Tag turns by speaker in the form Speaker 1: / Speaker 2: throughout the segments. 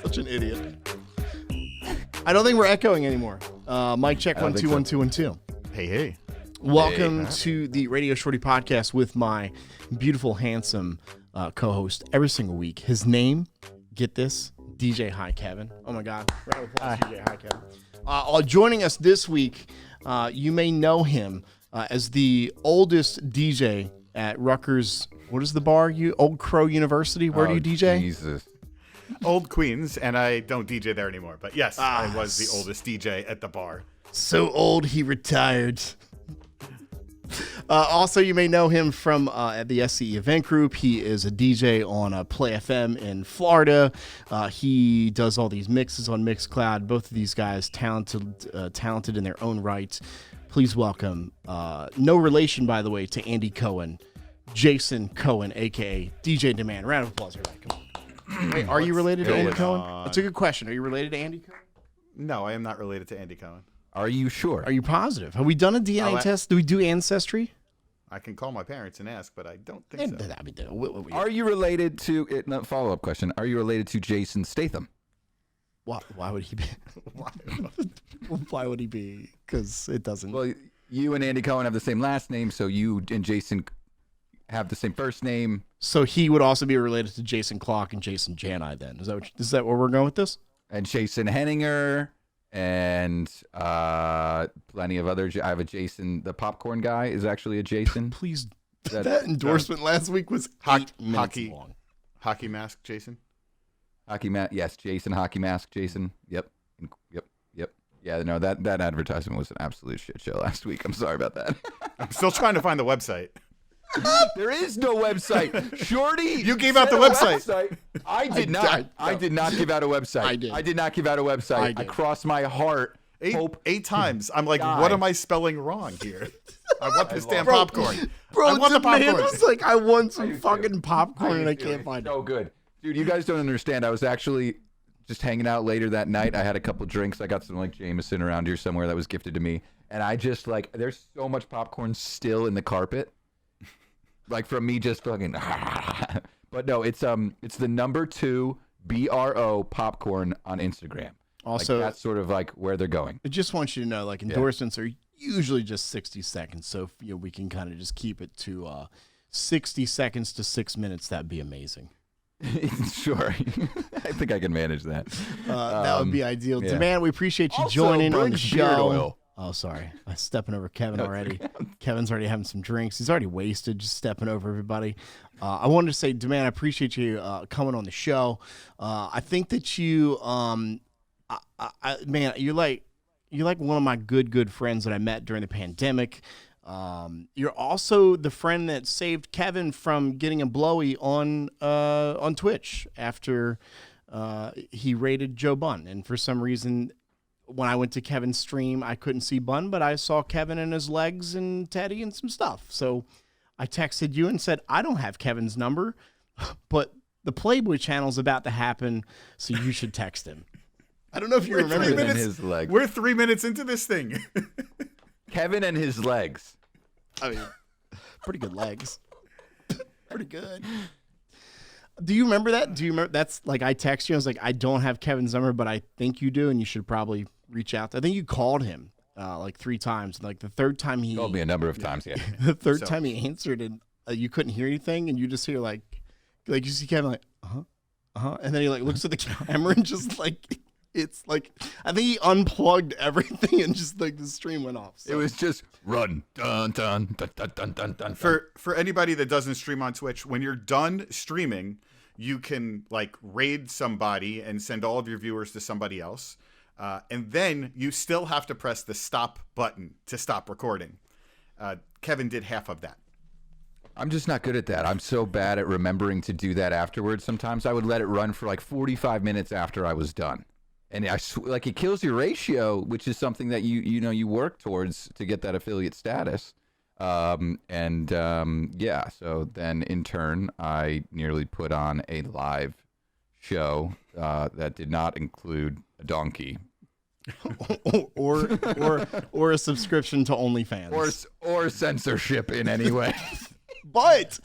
Speaker 1: Such an idiot. I don't think we're echoing anymore. Mic check 1 2 1 2 1 2.
Speaker 2: Hey.
Speaker 1: Welcome to the Radio Shorty podcast with my beautiful, handsome co-host every single week. His name, get this, DJ HiKevin. Oh my God. Round of applause, DJ HiKevin. Joining us this week, you may know him as the oldest DJ at Rutgers. What is the bar? Old Crow University. Where do you DJ?
Speaker 3: Jesus.
Speaker 2: Old Queens, and I don't DJ there anymore. But yes, I was the oldest DJ at the bar.
Speaker 1: So old, he retired. Also, you may know him from at the SCE event group. He is a DJ on Play FM in Florida. He does all these mixes on Mixcloud. Both of these guys talented in their own right. Please welcome, no relation, by the way, to Andy Cohen, Jason Cohen, a.k.a. DJ Demand. Round of applause, everybody. Come on. Wait, are you related to Andy Cohen? That's a good question. Are you related to Andy Cohen?
Speaker 2: No, I am not related to Andy Cohen.
Speaker 3: Are you sure?
Speaker 1: Are you positive? Have we done a DNA test? Do we do ancestry?
Speaker 2: I can call my parents and ask, but I don't think so.
Speaker 3: Are you related to, follow-up question, are you related to Jason Statham?
Speaker 1: Why would he be? Why would he be? Because it doesn't.
Speaker 3: Well, you and Andy Cohen have the same last name, so you and Jason have the same first name.
Speaker 1: So he would also be related to Jason Clock and Jason Jani then. Is that where we're going with this?
Speaker 3: And Jason Henninger and plenty of other. I have a Jason, the popcorn guy is actually a Jason.
Speaker 1: Please, that endorsement last week was 8 minutes long.
Speaker 2: Hockey mask, Jason.
Speaker 3: Hockey mask, yes, Jason. Hockey mask, Jason. Yep. Yeah, no, that advertisement was an absolute shit show last week. I'm sorry about that.
Speaker 2: I'm still trying to find the website.
Speaker 3: There is no website. Shorty,
Speaker 2: you gave out the website.
Speaker 3: I did not. I did not give out a website. I did not give out a website. I crossed my heart.
Speaker 2: Eight times. I'm like, what am I spelling wrong here? I want this damn popcorn.
Speaker 1: Bro,
Speaker 2: I want the popcorn.
Speaker 1: Was like, I want some fucking popcorn and I can't find it.
Speaker 3: So good. Dude, you guys don't understand. I was actually just hanging out later that night. I had a couple drinks. I got some like Jameson around here somewhere that was gifted to me. And I just there's so much popcorn still in the carpet. Like from me just fucking, but no, it's the number 2 BRO popcorn on Instagram.
Speaker 1: Also,
Speaker 3: that's sort of like where they're going.
Speaker 1: I just want you to know, endorsements are usually just 60 seconds. So if we can kind of just keep it to 60 seconds to 6 minutes, that'd be amazing.
Speaker 3: Sure. I think I can manage that.
Speaker 1: That would be ideal.
Speaker 3: Yeah.
Speaker 1: Man, we appreciate you
Speaker 3: also,
Speaker 1: joining on the show.
Speaker 3: Oil.
Speaker 1: Oh, sorry. I'm stepping over Kevin already. Kevin's already having some drinks. He's already wasted, just stepping over everybody. I wanted to say, man, I appreciate you coming on the show. I think that you, man, you're like one of my good friends that I met during the pandemic. You're also the friend that saved Kevin from getting a blowy on Twitch after he raided Joe Bunn. And for some reason, when I went to Kevin's stream, I couldn't see Bun, but I saw Kevin and his legs and Teddy and some stuff. So I texted you and said, I don't have Kevin's number, but the Playboy channel's about to happen, so you should text him. I don't know if you remember
Speaker 3: Kevin
Speaker 1: that.
Speaker 3: and his legs.
Speaker 2: We're 3 minutes into this thing.
Speaker 3: Kevin and his legs.
Speaker 1: I mean, pretty good legs. Pretty good. Do you remember that? That's like I text you. I was like, I don't have Kevin's number, but I think you do, and you should probably reach out. I think you called him like 3 times. And, like the third time he
Speaker 3: called me a number of times. Yeah.
Speaker 1: The third time he answered, and you couldn't hear anything, and you just hear like you see Kevin like and then he like looks at the camera and just like it's like I think he unplugged everything and just like the stream went off. So.
Speaker 3: It was just run dun dun dun dun dun dun dun.
Speaker 2: For anybody that doesn't stream on Twitch, when you're done streaming, you can like raid somebody and send all of your viewers to somebody else, and then you still have to press the stop button to stop recording. Kevin did half of that.
Speaker 3: I'm just not good at that. I'm so bad at remembering to do that afterwards. Sometimes I would let it run for like 45 minutes after I was done. And like it kills your ratio, which is something that you work towards to get that affiliate status. Yeah, so then in turn, I nearly put on a live show that did not include a donkey.
Speaker 1: or a subscription to OnlyFans.
Speaker 3: Or censorship in any way.
Speaker 1: But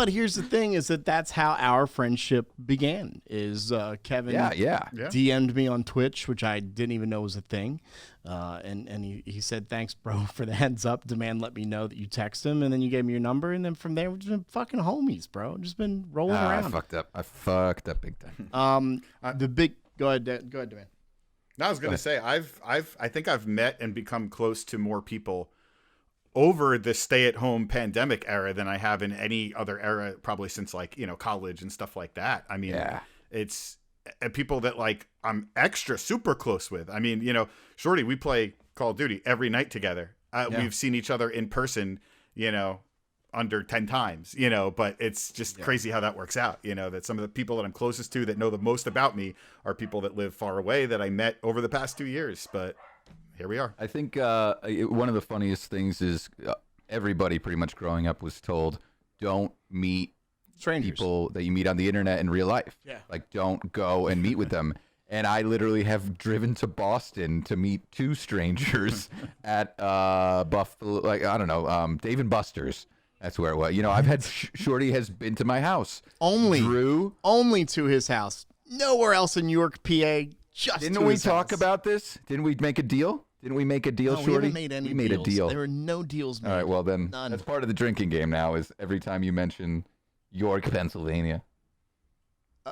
Speaker 1: here's the thing: is that's how our friendship began. Is Kevin?
Speaker 3: Yeah.
Speaker 1: DM'd me on Twitch, which I didn't even know was a thing, and he said, "Thanks, bro, for the heads up." Demand let me know that you text him, and then you gave me your number, and then from there we've just been fucking homies, bro. Just been rolling around.
Speaker 3: I fucked up big time.
Speaker 1: Go ahead, Demand.
Speaker 2: I was gonna say I think I've met and become close to more people over the stay-at-home pandemic era than I have in any other era, probably since college and stuff like that. I mean, it's people that I'm extra super close with. I mean, Shorty, we play Call of Duty every night together. We've seen each other in person, under 10 times, but it's just crazy how that works out, that some of the people that I'm closest to that know the most about me are people that live far away that I met over the past 2 years. But here we are.
Speaker 3: I think one of the funniest things is everybody pretty much growing up was told, don't meet
Speaker 1: strangers,
Speaker 3: people that you meet on the internet in real life.
Speaker 1: Yeah.
Speaker 3: Don't go and meet with them. And I literally have driven to Boston to meet 2 strangers at Buffalo, I don't know, Dave & Buster's. That's where it was. I've had Shorty has been to my house.
Speaker 1: Only to his house. Nowhere else in New York, PA.
Speaker 3: Didn't we talk about this? Didn't we make a deal? Didn't we make a deal,
Speaker 1: No,
Speaker 3: Shorty?
Speaker 1: we haven't made any
Speaker 3: we made
Speaker 1: deals.
Speaker 3: a deal.
Speaker 1: There were no deals made.
Speaker 3: All right, well then,
Speaker 1: None.
Speaker 3: that's part of the drinking game now. Is every time you mention York, Pennsylvania.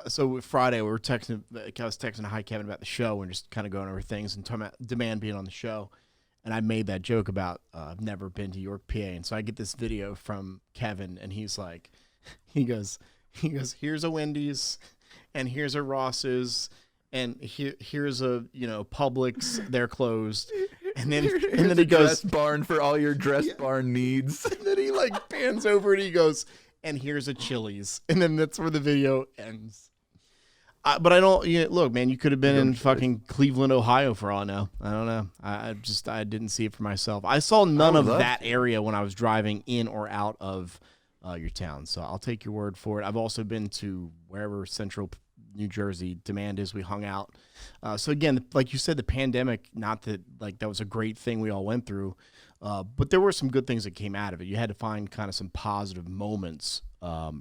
Speaker 1: So Friday, I was texting HiKevin about the show and just kind of going over things and talking about Demand being on the show. And I made that joke about I've never been to York, PA. And so I get this video from Kevin, and he's like, he goes, here's a Wendy's, and here's a Ross's, and here's a Publix, they're closed. And then he goes,
Speaker 3: dress barn for all your dress barn needs.
Speaker 1: And then he pans over and he goes, and here's a Chili's, and then that's where the video ends. But I don't look, man. You could have been in fucking Cleveland, Ohio, for all I know. I don't know. I didn't see it for myself. I saw none of that area when I was driving in or out of your town. So I'll take your word for it. I've also been to wherever central New Jersey Demand is. We hung out. So again, like you said, the pandemic. Not that that was a great thing we all went through, but there were some good things that came out of it. You had to find kind of some positive moments.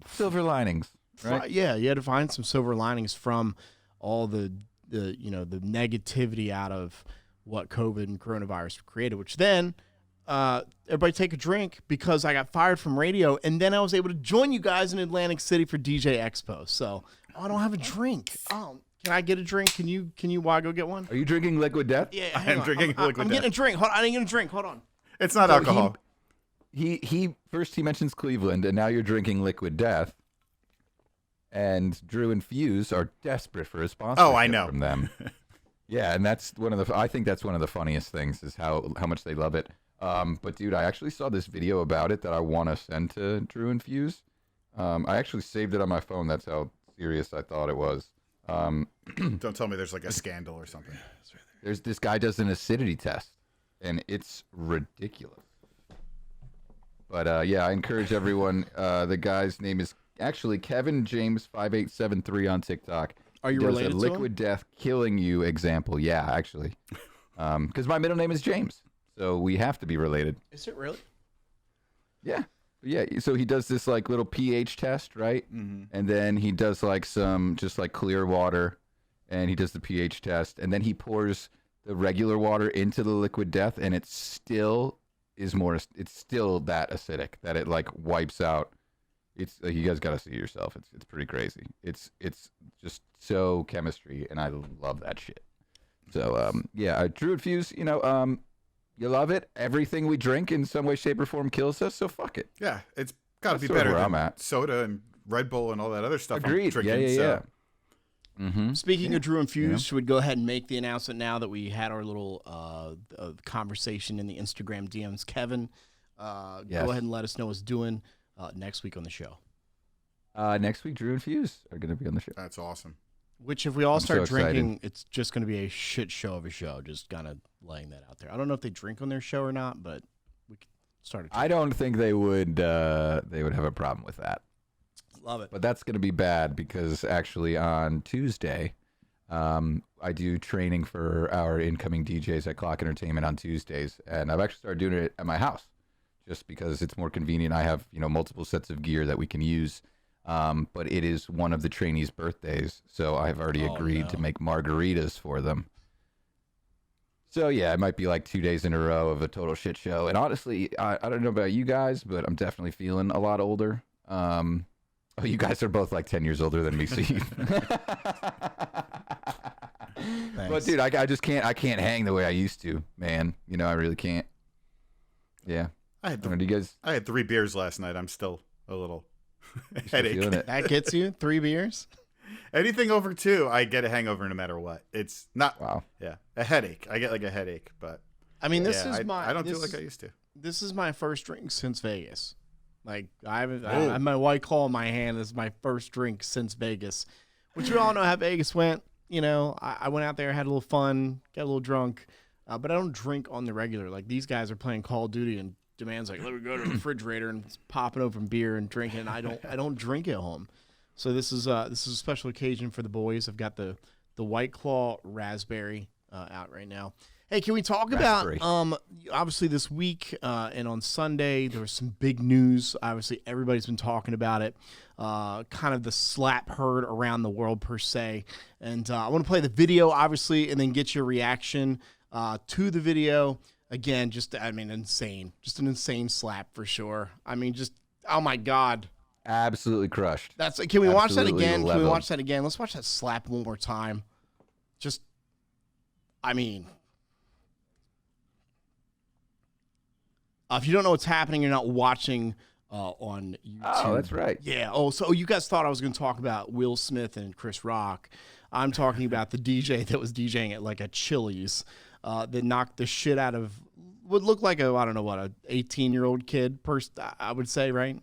Speaker 3: Silver linings. Right?
Speaker 1: Yeah, you had to find some silver linings from all the negativity out of what COVID and coronavirus created, which then everybody take a drink because I got fired from radio, and then I was able to join you guys in Atlantic City for DJ Expo. So I don't have a drink. Oh, can I get a drink? Can you go get one?
Speaker 3: Are you drinking Liquid Death?
Speaker 1: Yeah,
Speaker 2: I am drinking Liquid Death.
Speaker 1: I'm getting a drink. Hold on, I didn't get a drink. Hold on.
Speaker 2: It's not alcohol.
Speaker 3: He first mentions Cleveland, and now you're drinking Liquid Death. And Drew and Fuse are desperate for a sponsorship
Speaker 2: I know.
Speaker 3: from them. Yeah, and that's I think that's one of the funniest things is how much they love it. But dude, I actually saw this video about it that I want to send to Drew and Fuse. I actually saved it on my phone. That's how serious I thought it was.
Speaker 2: Don't tell me there's a scandal or something.
Speaker 3: There's this guy does an acidity test, and it's ridiculous. But yeah, I encourage everyone. The guy's name is actually Kevin James 5873 on TikTok.
Speaker 1: Are you
Speaker 3: does
Speaker 1: related
Speaker 3: a
Speaker 1: to him?
Speaker 3: Liquid Death killing you example? Yeah, actually, because my middle name is James, so we have to be related.
Speaker 1: Is it really?
Speaker 3: Yeah. So he does this little pH test, right? Mm-hmm. And then he does some just clear water, and he does the pH test, and then he pours the regular water into the Liquid Death, and it still is more. It's still that acidic that it wipes out. It's you guys got to see it yourself. It's pretty crazy. It's just so chemistry, and I love that shit. So yeah, Drew and Fuse, you love it. Everything we drink in some way, shape, or form kills us. So fuck it.
Speaker 2: Yeah, it's got to be
Speaker 3: sort of
Speaker 2: better
Speaker 3: where
Speaker 2: than
Speaker 3: I'm at.
Speaker 2: soda and Red Bull and all that other stuff.
Speaker 3: Agreed.
Speaker 2: I'm drinking,
Speaker 3: Yeah. Mm-hmm.
Speaker 1: Speaking of Drew and Fuse, should we go ahead and make the announcement now that we had our little conversation in the Instagram DMs? Kevin,
Speaker 3: Yes.
Speaker 1: Go ahead and let us know what's doing next week on the show.
Speaker 3: Next week, Drew and Fuse are going to be on the show.
Speaker 2: That's awesome.
Speaker 1: Which, if we all start
Speaker 3: so excited.
Speaker 1: drinking, it's just going to be a shit show of a show. Just kind of laying that out there. I don't know if they drink on their show or not, but we can start.
Speaker 3: I don't think they would have a problem with that.
Speaker 1: Love it.
Speaker 3: But that's going to be bad because actually on Tuesday, I do training for our incoming DJs at Clock Entertainment on Tuesdays, and I've actually started doing it at my house. just because it's more convenient. I have, multiple sets of gear that we can use. But it is one of the trainees' birthdays, so I've already agreed to make margaritas for them. So yeah, it might be like 2 days in a row of a total shit show. And honestly, I don't know about you guys, but I'm definitely feeling a lot older. You guys are both like 10 years older than me, so you... But dude, I just can't. I can't hang the way I used to, man. I really can't. Yeah.
Speaker 2: I had
Speaker 3: you guys.
Speaker 2: I had 3 beers last night. I'm still a little headache.
Speaker 1: That gets you 3 beers.
Speaker 2: Anything over 2, I get a hangover no matter what. It's not.
Speaker 3: Wow.
Speaker 2: Yeah, a headache. I get like a headache, but
Speaker 1: I mean,
Speaker 2: I don't feel like I used to.
Speaker 1: This is my first drink since Vegas. Like I have my White Claw in my hand. This is my first drink since Vegas, which we all know how Vegas went. I went out there, had a little fun, got a little drunk, but I don't drink on the regular. Like these guys are playing Call of Duty and Demand's like, let me go to the refrigerator and popping open beer and drinking. And I don't drink at home. So this is a special occasion for the boys. I've got the White Claw raspberry out right now. Hey, can we talk about obviously this week and on Sunday there was some big news. Obviously everybody's been talking about it. Kind of the slap heard around the world per se. And I want to play the video obviously and then get your reaction to the video. Again, insane. Just an insane slap for sure. Oh my God.
Speaker 3: Absolutely crushed.
Speaker 1: Can we watch that again?
Speaker 3: Leveled.
Speaker 1: Can we watch that again? Let's watch that slap one more time. If you don't know what's happening, you're not watching on YouTube.
Speaker 3: Oh, that's right.
Speaker 1: Yeah. Oh, so you guys thought I was going to talk about Will Smith and Chris Rock. I'm talking about the DJ that was DJing at like a Chili's that knocked the shit out of what looked like a 18-year-old kid, I would say, right?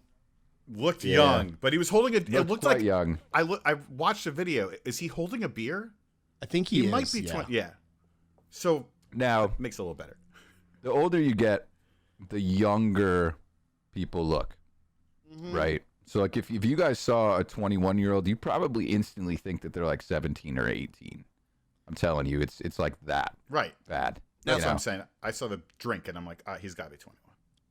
Speaker 2: Looked young, but he was holding it looked like
Speaker 3: young.
Speaker 2: I watched a video. Is he holding a beer?
Speaker 1: I think he
Speaker 2: might be 20. Yeah. So
Speaker 3: now
Speaker 2: makes it a little better.
Speaker 3: The older you get, the younger people look, right? So like if you guys saw a 21-year-old, you probably instantly think that they're like 17 or 18. I'm telling you, it's like that.
Speaker 2: Right.
Speaker 3: Bad.
Speaker 2: That's what I'm saying. I saw the drink and I'm like, he's got to be 21.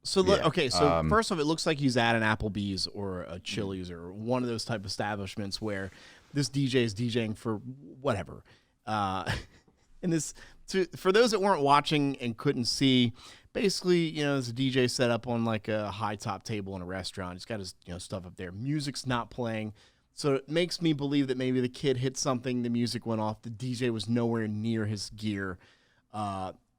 Speaker 1: So So first off, it looks like he's at an Applebee's or a Chili's or one of those type of establishments where this DJ is DJing for whatever. And for those that weren't watching and couldn't see, basically, there's a DJ set up on like a high top table in a restaurant. He's got his stuff up there. Music's not playing. So it makes me believe that maybe the kid hit something, the music went off, the DJ was nowhere near his gear.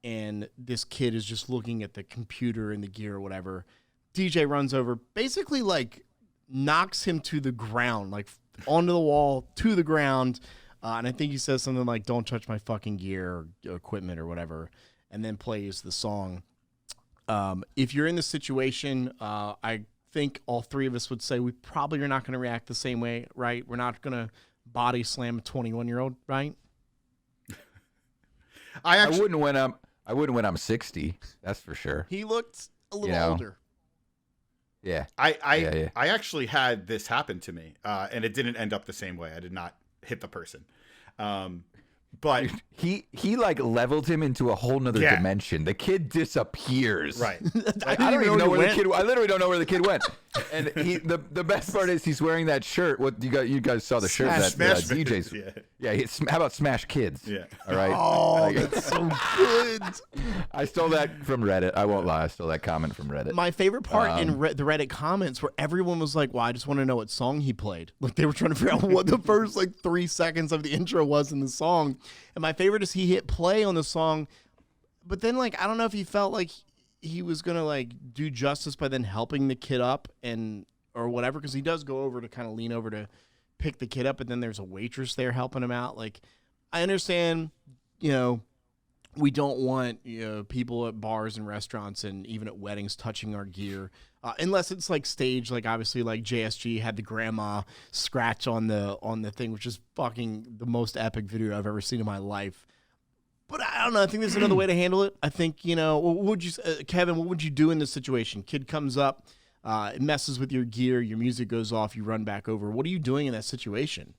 Speaker 1: And this kid is just looking at the computer and the gear or whatever. DJ runs over, basically like knocks him to the ground, like onto the wall, to the ground. And I think he says something like, don't touch my fucking gear or equipment or whatever, and then plays the song. If you're in this situation, I think all 3 of us would say we probably are not going to react the same way, right? We're not going to body slam a 21-year-old, right?
Speaker 3: I wouldn't when I'm 60. That's for sure.
Speaker 1: He looked a little older.
Speaker 3: Yeah.
Speaker 2: I actually had this happen to me, and it didn't end up the same way. I did not hit the person. But
Speaker 3: he like leveled him into a whole nother dimension. The kid disappears.
Speaker 2: Right.
Speaker 3: Like, I don't even know where the kid. I literally don't know where the kid went. And the best part is he's wearing that shirt. What you guys saw the shirt that DJ's. How about Smash Kids?
Speaker 2: Yeah.
Speaker 3: All right.
Speaker 1: Oh, that's so good.
Speaker 3: I stole that from Reddit. I won't lie. I stole that comment from Reddit.
Speaker 1: My favorite part in the Reddit comments where everyone was like, well, I just want to know what song he played. Like they were trying to figure out what the first 3 seconds of the intro was in the song. And my favorite is he hit play on the song, but then I don't know if he felt like he was gonna do justice by then helping the kid up or whatever, because he does go over to kind of lean over to pick the kid up, and then there's a waitress there helping him out. I understand, we don't want people at bars and restaurants and even at weddings touching our gear, unless it's staged, obviously JSG had the grandma scratch on the thing, which is fucking the most epic video I've ever seen in my life. But I don't know. I think there's another way to handle it. I think what would you, Kevin? What would you do in this situation? Kid comes up, it messes with your gear, your music goes off, you run back over. What are you doing in that situation?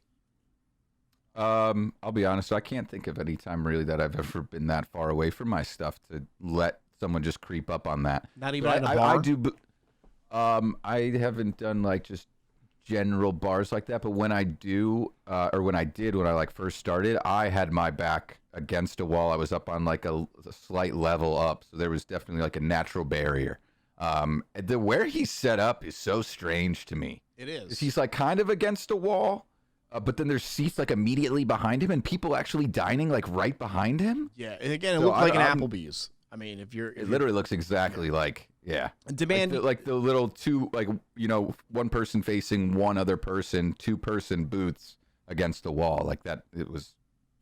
Speaker 3: I'll be honest. I can't think of any time really that I've ever been that far away from my stuff to let someone just creep up on that.
Speaker 1: Not even
Speaker 3: But
Speaker 1: at a bar?
Speaker 3: I do. I haven't done like just general bars like that, but when I do, or when I did, when I like first started, I had my back against a wall. I was up on like a slight level up, so there was definitely like a natural barrier. Where he's set up is so strange to me.
Speaker 1: It is.
Speaker 3: He's like kind of against a wall, but then there's seats like immediately behind him, and people actually dining like right behind him.
Speaker 1: Yeah, and again, it
Speaker 3: So
Speaker 1: looked like an
Speaker 3: I'm-
Speaker 1: Applebee's. I mean, if you're...
Speaker 3: It literally looks exactly like, yeah.
Speaker 1: Demand...
Speaker 3: Like the little two, like, you know, one person facing one other person, 2-person booths against the wall. Like that, it was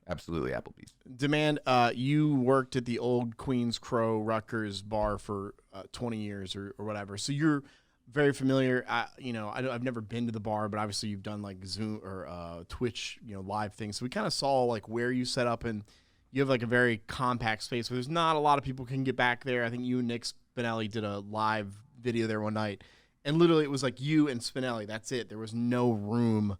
Speaker 3: absolutely Applebee's.
Speaker 1: Demand, you worked at the old Queens Crow Rutgers bar for 20 years or whatever. So you're very familiar. I've never been to the bar, but obviously you've done like Zoom or Twitch, live things. So we kind of saw like where you set up, and you have like a very compact space where there's not a lot of people can get back there. I think you and Nick Spinelli did a live video there one night, and literally it was like you and Spinelli. That's it. There was no room.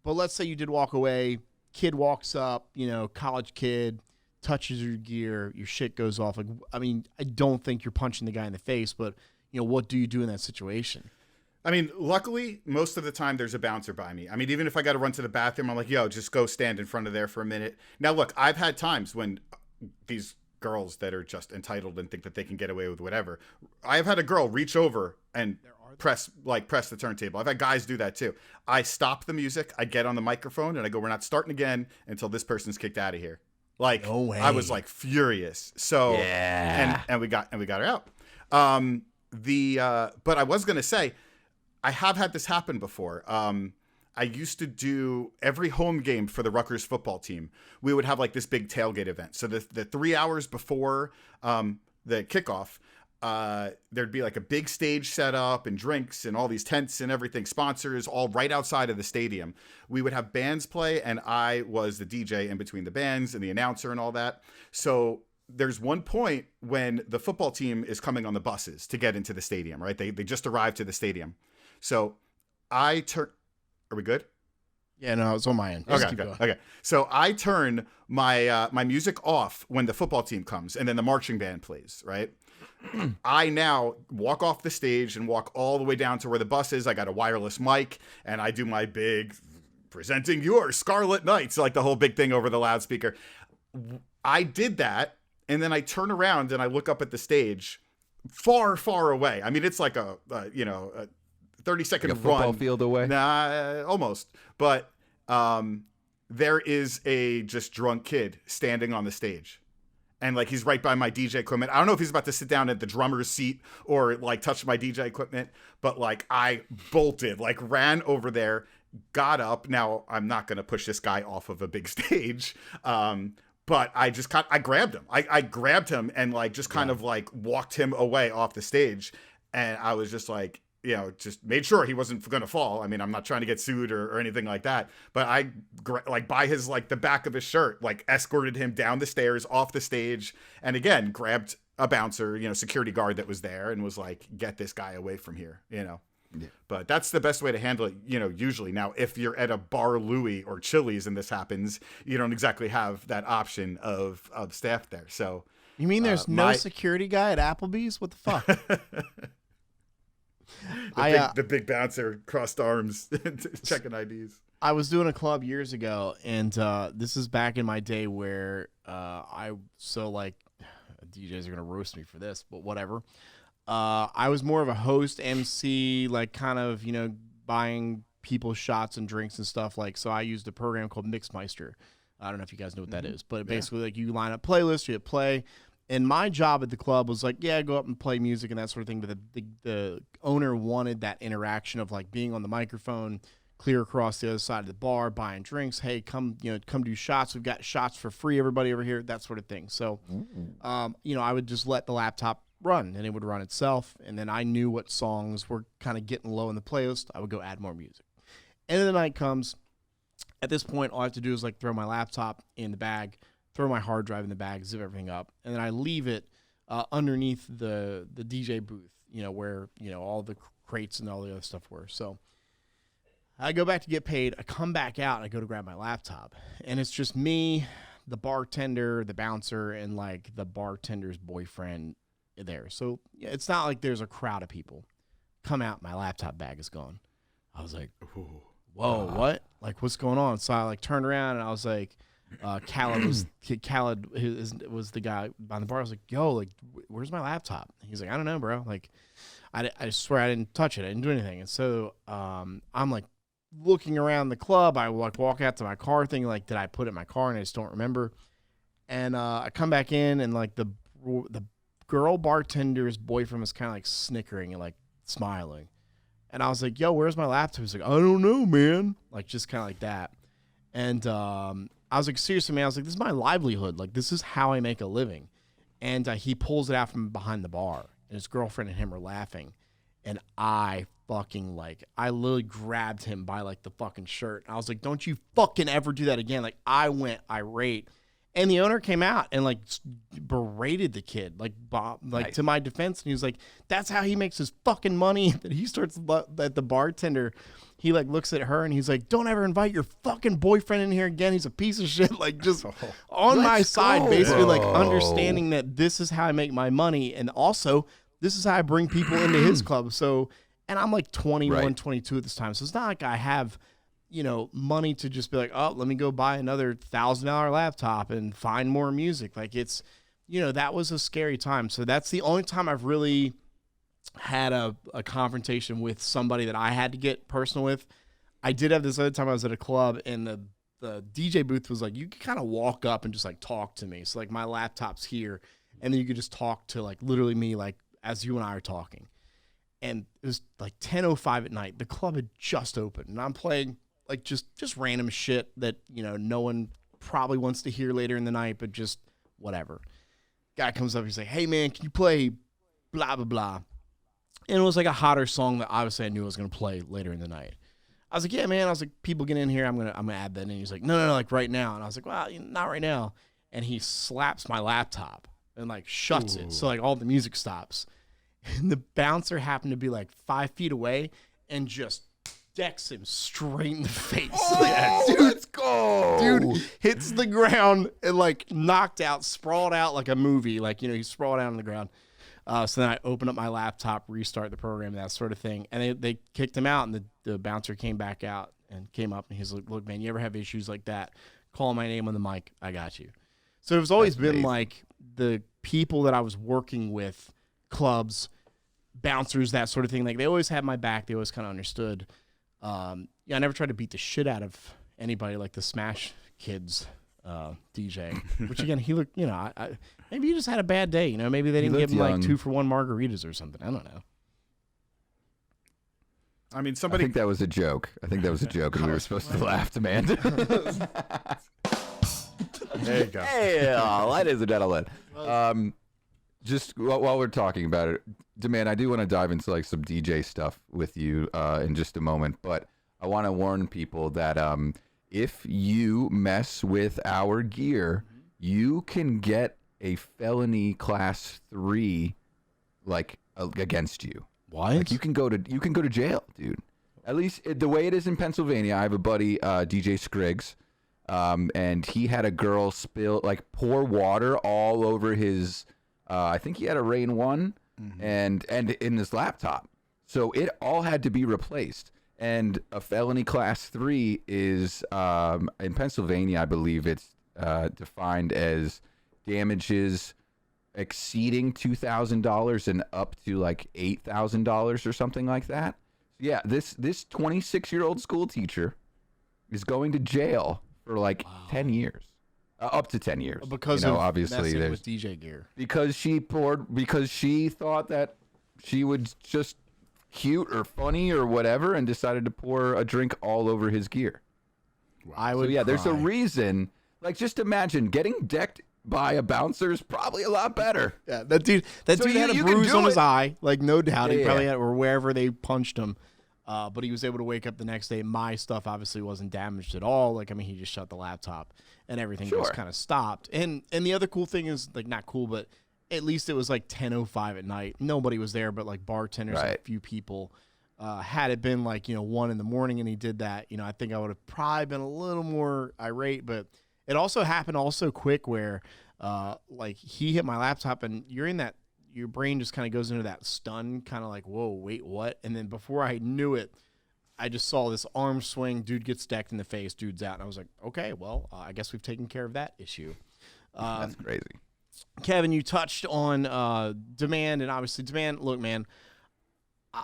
Speaker 1: But let's say you did walk away. Kid walks up, college kid, touches your gear, your shit goes off. Like, I mean, I don't think you're punching the guy in the face, but what do you do in that situation?
Speaker 2: I mean, luckily, most of the time there's a bouncer by me. I mean, even if I got to run to the bathroom, I'm like, yo, just go stand in front of there for a minute. Now, look, I've had times when these girls that are just entitled and think that they can get away with whatever. I have had a girl reach over and press the turntable. I've had guys do that too. I stop the music, I get on the microphone, and I go, we're not starting again until this person's kicked out of here. Like,
Speaker 1: no way.
Speaker 2: I was like furious. So,
Speaker 3: yeah.
Speaker 2: and we got her out. But I was going to say, I have had this happen before. I used to do every home game for the Rutgers football team. We would have like this big tailgate event. So the 3 hours before the kickoff, there'd be like a big stage set up and drinks and all these tents and everything, sponsors, all right outside of the stadium. We would have bands play, and I was the DJ in between the bands and the announcer and all that. So there's one point when the football team is coming on the buses to get into the stadium, right? They just arrived to the stadium. So I turn... Are we good?
Speaker 1: Yeah, no, it's on my end. Just keep going.
Speaker 2: Okay. So I turn my my music off when the football team comes, and then the marching band plays, right? I now walk off the stage and walk all the way down to where the bus is. I got a wireless mic, and I do my big presenting your Scarlet Knights, like the whole big thing over the loudspeaker. I did that, and then I turn around and I look up at the stage far, far away. I mean, it's like a 30-second
Speaker 3: Like a football
Speaker 2: run.
Speaker 3: field away?
Speaker 2: Nah, almost. But there is a just drunk kid standing on the stage. And like he's right by my DJ equipment. I don't know if he's about to sit down at the drummer's seat or like touch my DJ equipment, but like I bolted, like ran over there, got up. Now I'm not going to push this guy off of a big stage. But I grabbed him. I grabbed him and like just kind of like walked him away off the stage. And I was just like, just made sure he wasn't going to fall. I mean, I'm not trying to get sued or anything like that, but I like by his, like the back of his shirt, like escorted him down the stairs off the stage. And again, grabbed a bouncer, security guard that was there and was like, get this guy away from here, Yeah. But that's the best way to handle it, usually. Now, if you're at a Bar Louie or Chili's and this happens, you don't exactly have that option of staff there. So
Speaker 1: you mean there's no security guy at Applebee's? What the fuck?
Speaker 2: The big bouncer, crossed arms, checking IDs.
Speaker 1: I was doing a club years ago, and this is back in my day where DJs are gonna roast me for this, but whatever. I was more of a host, MC, like kind of buying people shots and drinks and stuff. Like, so I used a program called Mixmeister. I don't know if you guys know what that is, but basically like you line up playlists, you hit play. And my job at the club was like, go up and play music and that sort of thing. But the owner wanted that interaction of like being on the microphone, clear across the other side of the bar, buying drinks. Hey, come do shots. We've got shots for free, everybody over here, that sort of thing. So, I would just let the laptop run and it would run itself. And then I knew what songs were kind of getting low in the playlist. I would go add more music. End of the night comes. At this point, all I have to do is like throw my laptop in the bag, throw my hard drive in the bag, zip everything up, and then I leave it underneath the DJ booth, where, all the crates and all the other stuff were. So I go back to get paid. I come back out, and I go to grab my laptop, and it's just me, the bartender, the bouncer, and, like, the bartender's boyfriend there. So yeah, it's not like there's a crowd of people. Come out, my laptop bag is gone. I was like, whoa, what? Like, what's going on? So I like turned around and I was like, Khaled was the guy behind the bar. I was like, yo, like, where's my laptop? He's like, I don't know, bro. Like, I swear I didn't touch it. I didn't do anything. And so I'm like looking around the club. I like walk out to my car thinking like, did I put it in my car? And I just don't remember. And I come back in and like the girl bartender's boyfriend was kind of like snickering and like smiling. And I was like, yo, where's my laptop? He's like, I don't know, man. Like, just kind of like that. And I was like, seriously, man. I was like, this is my livelihood. Like, this is how I make a living. And he pulls it out from behind the bar. And his girlfriend and him are laughing. And I literally grabbed him by, like, the fucking shirt. And I was like, don't you fucking ever do that again. Like, I went irate. And the owner came out and, like, berated the kid, like, nice. To my defense. And he was like, that's how he makes his fucking money. That he starts at the bartender. He, like, looks at her and he's like, don't ever invite your fucking boyfriend in here again. He's a piece of shit. Like, just on my side, basically, like, understanding that this is how I make my money. And also, this is how I bring people into his club. So, and I'm, like, 21, 22 at this time. So it's not like I have, you know, money to just be like, oh, let me go buy another $1,000 laptop and find more music. Like, it's, you know, that was a scary time. So that's the only time I've really had a confrontation with somebody that I had to get personal with. I did have this other time I was at a club and the DJ booth was like, you could kind of walk up and just like talk to me. So like my laptop's here and then you could just talk to like literally me, like as you and I are talking. And it was like 10:05 at night. The club had just opened and I'm playing like just random shit that, you know, no one probably wants to hear later in the night, but just whatever. Guy comes up, he's like, hey man, can you play blah, blah, blah. And it was like a hotter song that obviously I knew I was going to play later in the night. I was like, yeah, man. I was like, people get in here. I'm going to add that in. He's like, no, like right now. And I was like, well, not right now. And he slaps my laptop and like shuts it. So like all the music stops. And the bouncer happened to be like 5 feet away and just decks him straight in the face.
Speaker 3: Dude, let's go.
Speaker 1: Dude hits the ground and like knocked out, sprawled out like a movie. Like, you know, he sprawled out on the ground. So then I opened up my laptop, restart the program, that sort of thing. And they kicked him out, and the bouncer came back out and came up, and he's like, look, man, you ever have issues like that, call my name on the mic. I got you. So it's always been like the people that I was working with, clubs, bouncers, that sort of thing. Like, they always had my back. They always kind of understood. I never tried to beat the shit out of anybody like the Smash Kids DJ, which again, he looked, you know, maybe he just had a bad day, you know, maybe they didn't give him like 2-for-1 margaritas or something. I don't know.
Speaker 2: I mean,
Speaker 3: I think that was a joke. And we were supposed to laugh, man.
Speaker 2: There you go.
Speaker 3: Hey, ladies and gentlemen. Just while we're talking about it, Demand, I do want to dive into like some DJ stuff with you in just a moment, but I want to warn people that if you mess with our gear, you can get a felony class 3 like against you.
Speaker 1: What?
Speaker 3: Like you can go to jail, dude. At least the way it is in Pennsylvania. I have a buddy, DJ Scriggs, and he had a girl pour water all over his. I think he had a Rain 1 and in his laptop, so it all had to be replaced. And a felony class 3 is in Pennsylvania, I believe it's defined as damages exceeding $2,000 and up to like $8,000 or something like that. Yeah, this 26-year-old school teacher is going to jail for like 10 years, up to 10 years.
Speaker 1: Because
Speaker 3: you know,
Speaker 1: of
Speaker 3: obviously
Speaker 1: messing with DJ gear.
Speaker 3: Because she thought that she would just cute or funny or whatever and decided to pour a drink all over his gear.
Speaker 1: I would
Speaker 3: there's a reason. Like, just imagine getting decked by a bouncer is probably a lot better.
Speaker 1: Yeah, that dude had a bruise on his eye, like no doubt. He probably had, or wherever they punched him. But he was able to wake up the next day. My stuff obviously wasn't damaged at all. Like, I mean, he just shut the laptop and everything just kind of stopped. And the other cool thing is, like, not cool, but at least it was like 10:05 at night. Nobody was there but like bartenders and a few people. Had it been like, 1 in the morning and he did that, I think I would have probably been a little more irate. But it also happened quick where like he hit my laptop, and you're your brain just kind of goes into that stun, kind of like, whoa, wait, what? And then before I knew it, I just saw this arm swing, dude gets decked in the face, dude's out. And I was like, okay, well, I guess we've taken care of that issue.
Speaker 3: That's crazy.
Speaker 1: Kevin, you touched on Demand, and obviously Demand, look, man,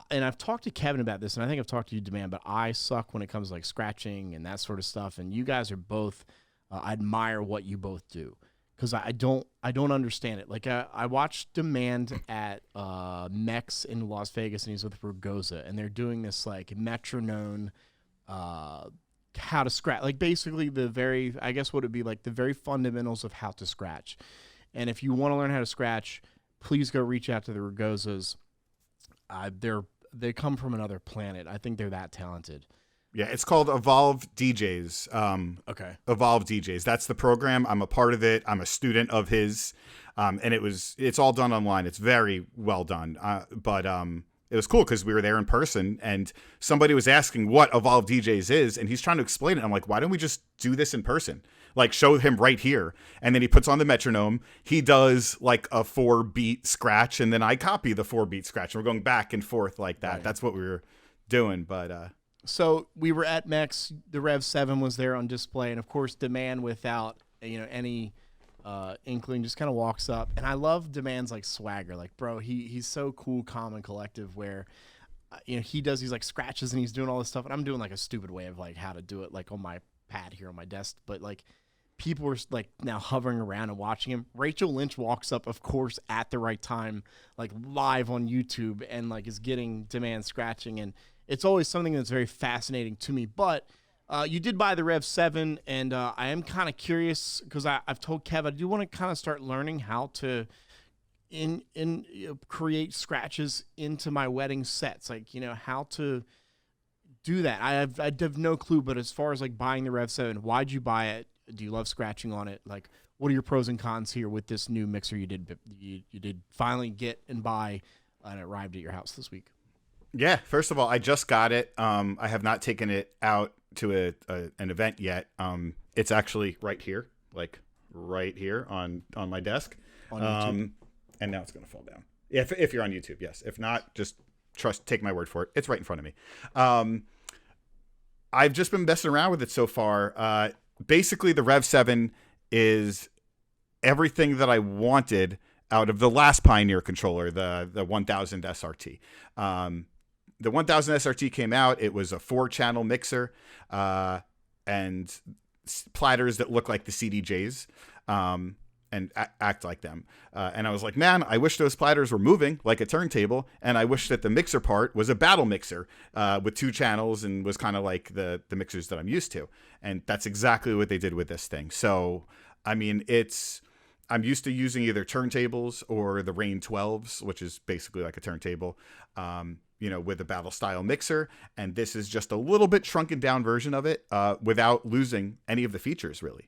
Speaker 1: and I've talked to Kevin about this, and I think I've talked to you, Demand, but I suck when it comes to like scratching and that sort of stuff, and you guys are both, I admire what you both do. Because I don't understand it. Like I watched Demand at Mex in Las Vegas, and he's with Rugosa, and they're doing this like metronome, how to scratch, like basically I guess what it'd be like the very fundamentals of how to scratch. And if you want to learn how to scratch, please go reach out to the Rugosas. They come from another planet. I think they're that talented.
Speaker 2: Yeah, it's called Evolve DJs.
Speaker 1: Okay.
Speaker 2: Evolve DJs. That's the program. I'm a part of it. I'm a student of his. And it's all done online. It's very well done. But it was cool because we were there in person, and somebody was asking what Evolve DJs is, and he's trying to explain it. I'm like, why don't we just do this in person? Like, show him right here. And then he puts on the metronome. He does like a 4-beat scratch, and then I copy the 4-beat scratch. And we're going back and forth like that.
Speaker 1: Right.
Speaker 2: That's what we were doing. But
Speaker 1: so we were at Mex. The Rev 7 was there on display, and of course, Demand without any inkling just kind of walks up, and I love Demand's like swagger. Like, bro, he's so cool, calm, and collective. Where he does these like scratches and he's doing all this stuff, and I'm doing like a stupid way of like how to do it like on my pad here on my desk, but like people were like now hovering around and watching him. Rachel Lynch walks up, of course, at the right time, like live on YouTube, and like is getting Demand scratching, and it's always something that's very fascinating to me. But you did buy the Rev 7, and I am kind of curious because I've told Kev I do want to kind of start learning how to create scratches into my wedding sets, like how to do that. I have no clue. But as far as like buying the Rev 7, why'd you buy it? Do you love scratching on it? Like, what are your pros and cons here with this new mixer you did finally get and buy, and it arrived at your house this week?
Speaker 2: yeah, first of all, I just got it. I have not taken it out to an event yet. It's actually right here, like right here on my desk.
Speaker 1: On YouTube?
Speaker 2: And now it's going to fall down. Yeah, if you're on YouTube, yes. If not, just take my word for it. It's right in front of me. I've just been messing around with it so far. Basically, the Rev 7 is everything that I wanted out of the last Pioneer controller, the 1000 SRT. The 1000 SRT came out. It was a 4-channel mixer and platters that look like the CDJs and act like them. And I was like, man, I wish those platters were moving like a turntable, and I wish that the mixer part was a battle mixer with 2 channels and was kind of like the mixers that I'm used to. And that's exactly what they did with this thing. So, I mean, I'm used to using either turntables or the Rain 12s, which is basically like a turntable, with a battle style mixer. And this is just a little bit shrunken down version of it without losing any of the features, really.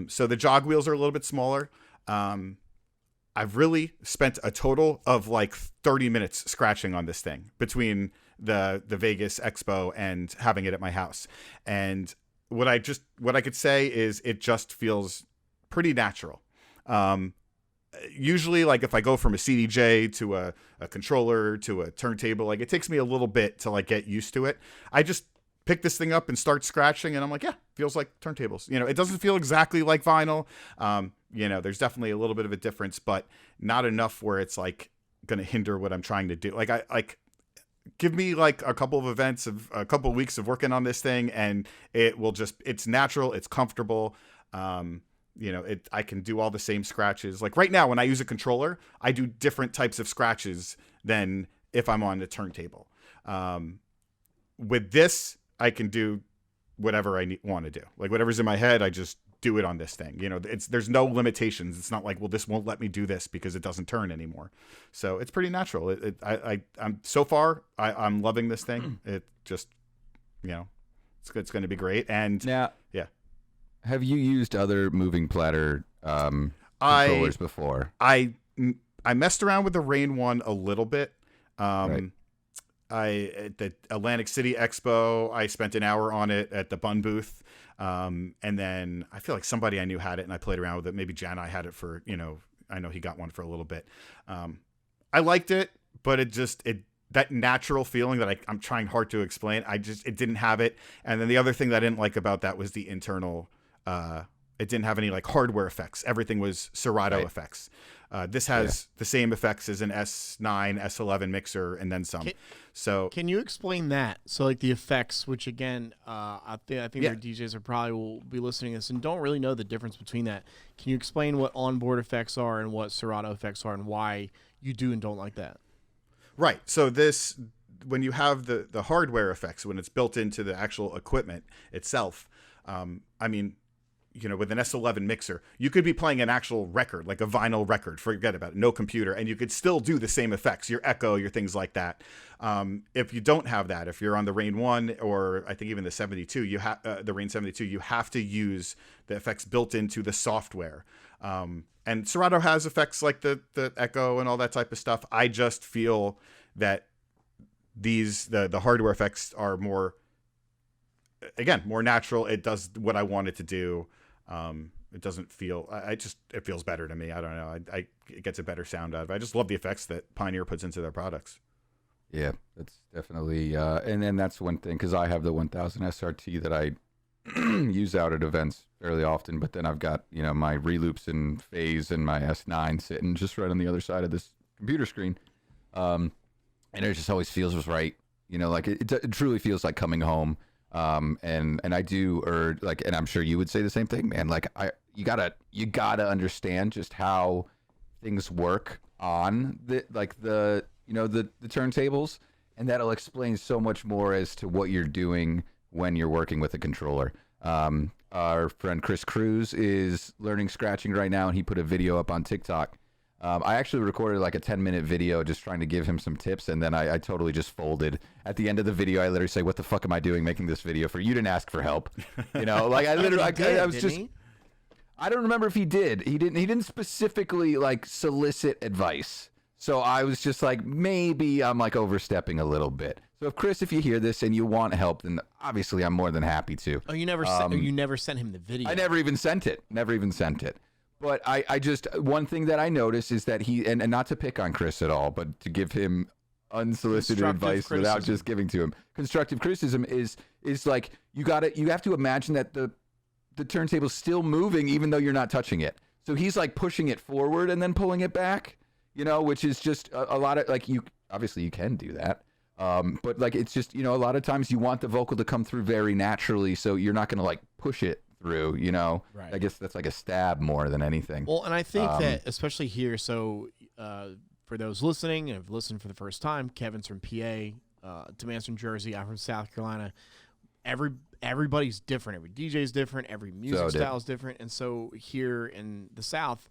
Speaker 2: So the jog wheels are a little bit smaller. I've really spent a total of like 30 minutes scratching on this thing between the Vegas Expo and having it at my house. And what I could say is it just feels pretty natural. Usually, like if I go from a CDJ to a controller to a turntable, like it takes me a little bit to like get used to it. I just pick this thing up and start scratching, and I'm like, yeah, feels like turntables. It doesn't feel exactly like vinyl. There's definitely a little bit of a difference, but not enough where it's like going to hinder what I'm trying to do. Give me like a couple of events of a couple of weeks of working on this thing, and it's natural, it's comfortable. I can do all the same scratches. Like right now, when I use a controller, I do different types of scratches than if I'm on a turntable. With this, I can do whatever I want to do. Like whatever's in my head, I just do it on this thing. There's no limitations. It's not like, well, this won't let me do this because it doesn't turn anymore. So it's pretty natural. I'm so far, I'm loving this thing. It just, it's going to be great. And
Speaker 3: now,
Speaker 2: yeah.
Speaker 3: Have you used other moving platter controllers before?
Speaker 2: I messed around with the Rain one a little bit.
Speaker 3: Right.
Speaker 2: At the Atlantic City Expo, I spent an hour on it at the Bun booth. And then I feel like somebody I knew had it, and I played around with it. Maybe Jan I had it for, I know he got one for a little bit. I liked it, but that natural feeling that I'm trying hard to explain, it didn't have it. And then the other thing that I didn't like about that was the internal, it didn't have any like hardware effects. Everything was Serato effects. This has the same effects as an S9, S11 mixer, and then some. Can
Speaker 1: you explain that? So like the effects, which again, I think their DJs will be listening to this and don't really know the difference between that. Can you explain what onboard effects are and what Serato effects are and why you do and don't like that?
Speaker 2: Right. So when you have the hardware effects, when it's built into the actual equipment itself, with an S11 mixer, you could be playing an actual record, like a vinyl record, forget about it, no computer, and you could still do the same effects, your echo, your things like that. If you don't have that, if you're on the Rain 1 or I think even the 72, the Rain 72, you have to use the effects built into the software. And Serato has effects like the echo and all that type of stuff. I just feel that the hardware effects are more natural. It does what I want it to do. It doesn't feel, it feels better to me. I don't know. It gets a better sound out of it. I just love the effects that Pioneer puts into their products.
Speaker 3: Yeah, that's definitely, and then that's one thing, because I have the 1000 SRT that I use out at events fairly often, but then I've got, my reloops and phase and my S9 sitting just right on the other side of this computer screen. And it just always feels right. Like it truly feels like coming home. And I do, or like, and I'm sure you would say the same thing, man. Like you gotta understand just how things work on the turntables, and that'll explain so much more as to what you're doing when you're working with a controller. Our friend Chris Cruz is learning scratching right now, and he put a video up on TikTok. I actually recorded like a 10-minute video just trying to give him some tips, and then I totally just folded. At the end of the video, I literally say, "What the fuck am I doing making this video for? You didn't ask for help." Like I literally, I was just. I don't remember if he did. He didn't specifically like solicit advice. So I was just like, maybe I'm like overstepping a little bit. So if Chris, if you hear this and you want help, then obviously I'm more than happy to.
Speaker 1: Oh, you never sent him the video.
Speaker 3: I never even sent it. But I just, one thing that I noticed is that he, and not to pick on Chris at all, but to give him unsolicited advice without just giving to him. Constructive criticism is like, you have to imagine that the turntable's still moving even though you're not touching it. So he's like pushing it forward and then pulling it back, which is just a lot of, like, obviously you can do that. But like, it's just, a lot of times you want the vocal to come through very naturally. So you're not going to like push it through, Right. I guess that's like a stab more than anything.
Speaker 1: Well, and I think that especially here, so for those listening and have listened for the first time, Kevin's from PA, Demand's from Jersey, I'm from South Carolina. Everybody's different. Every DJ's different. Every music style is different. And so here in the South,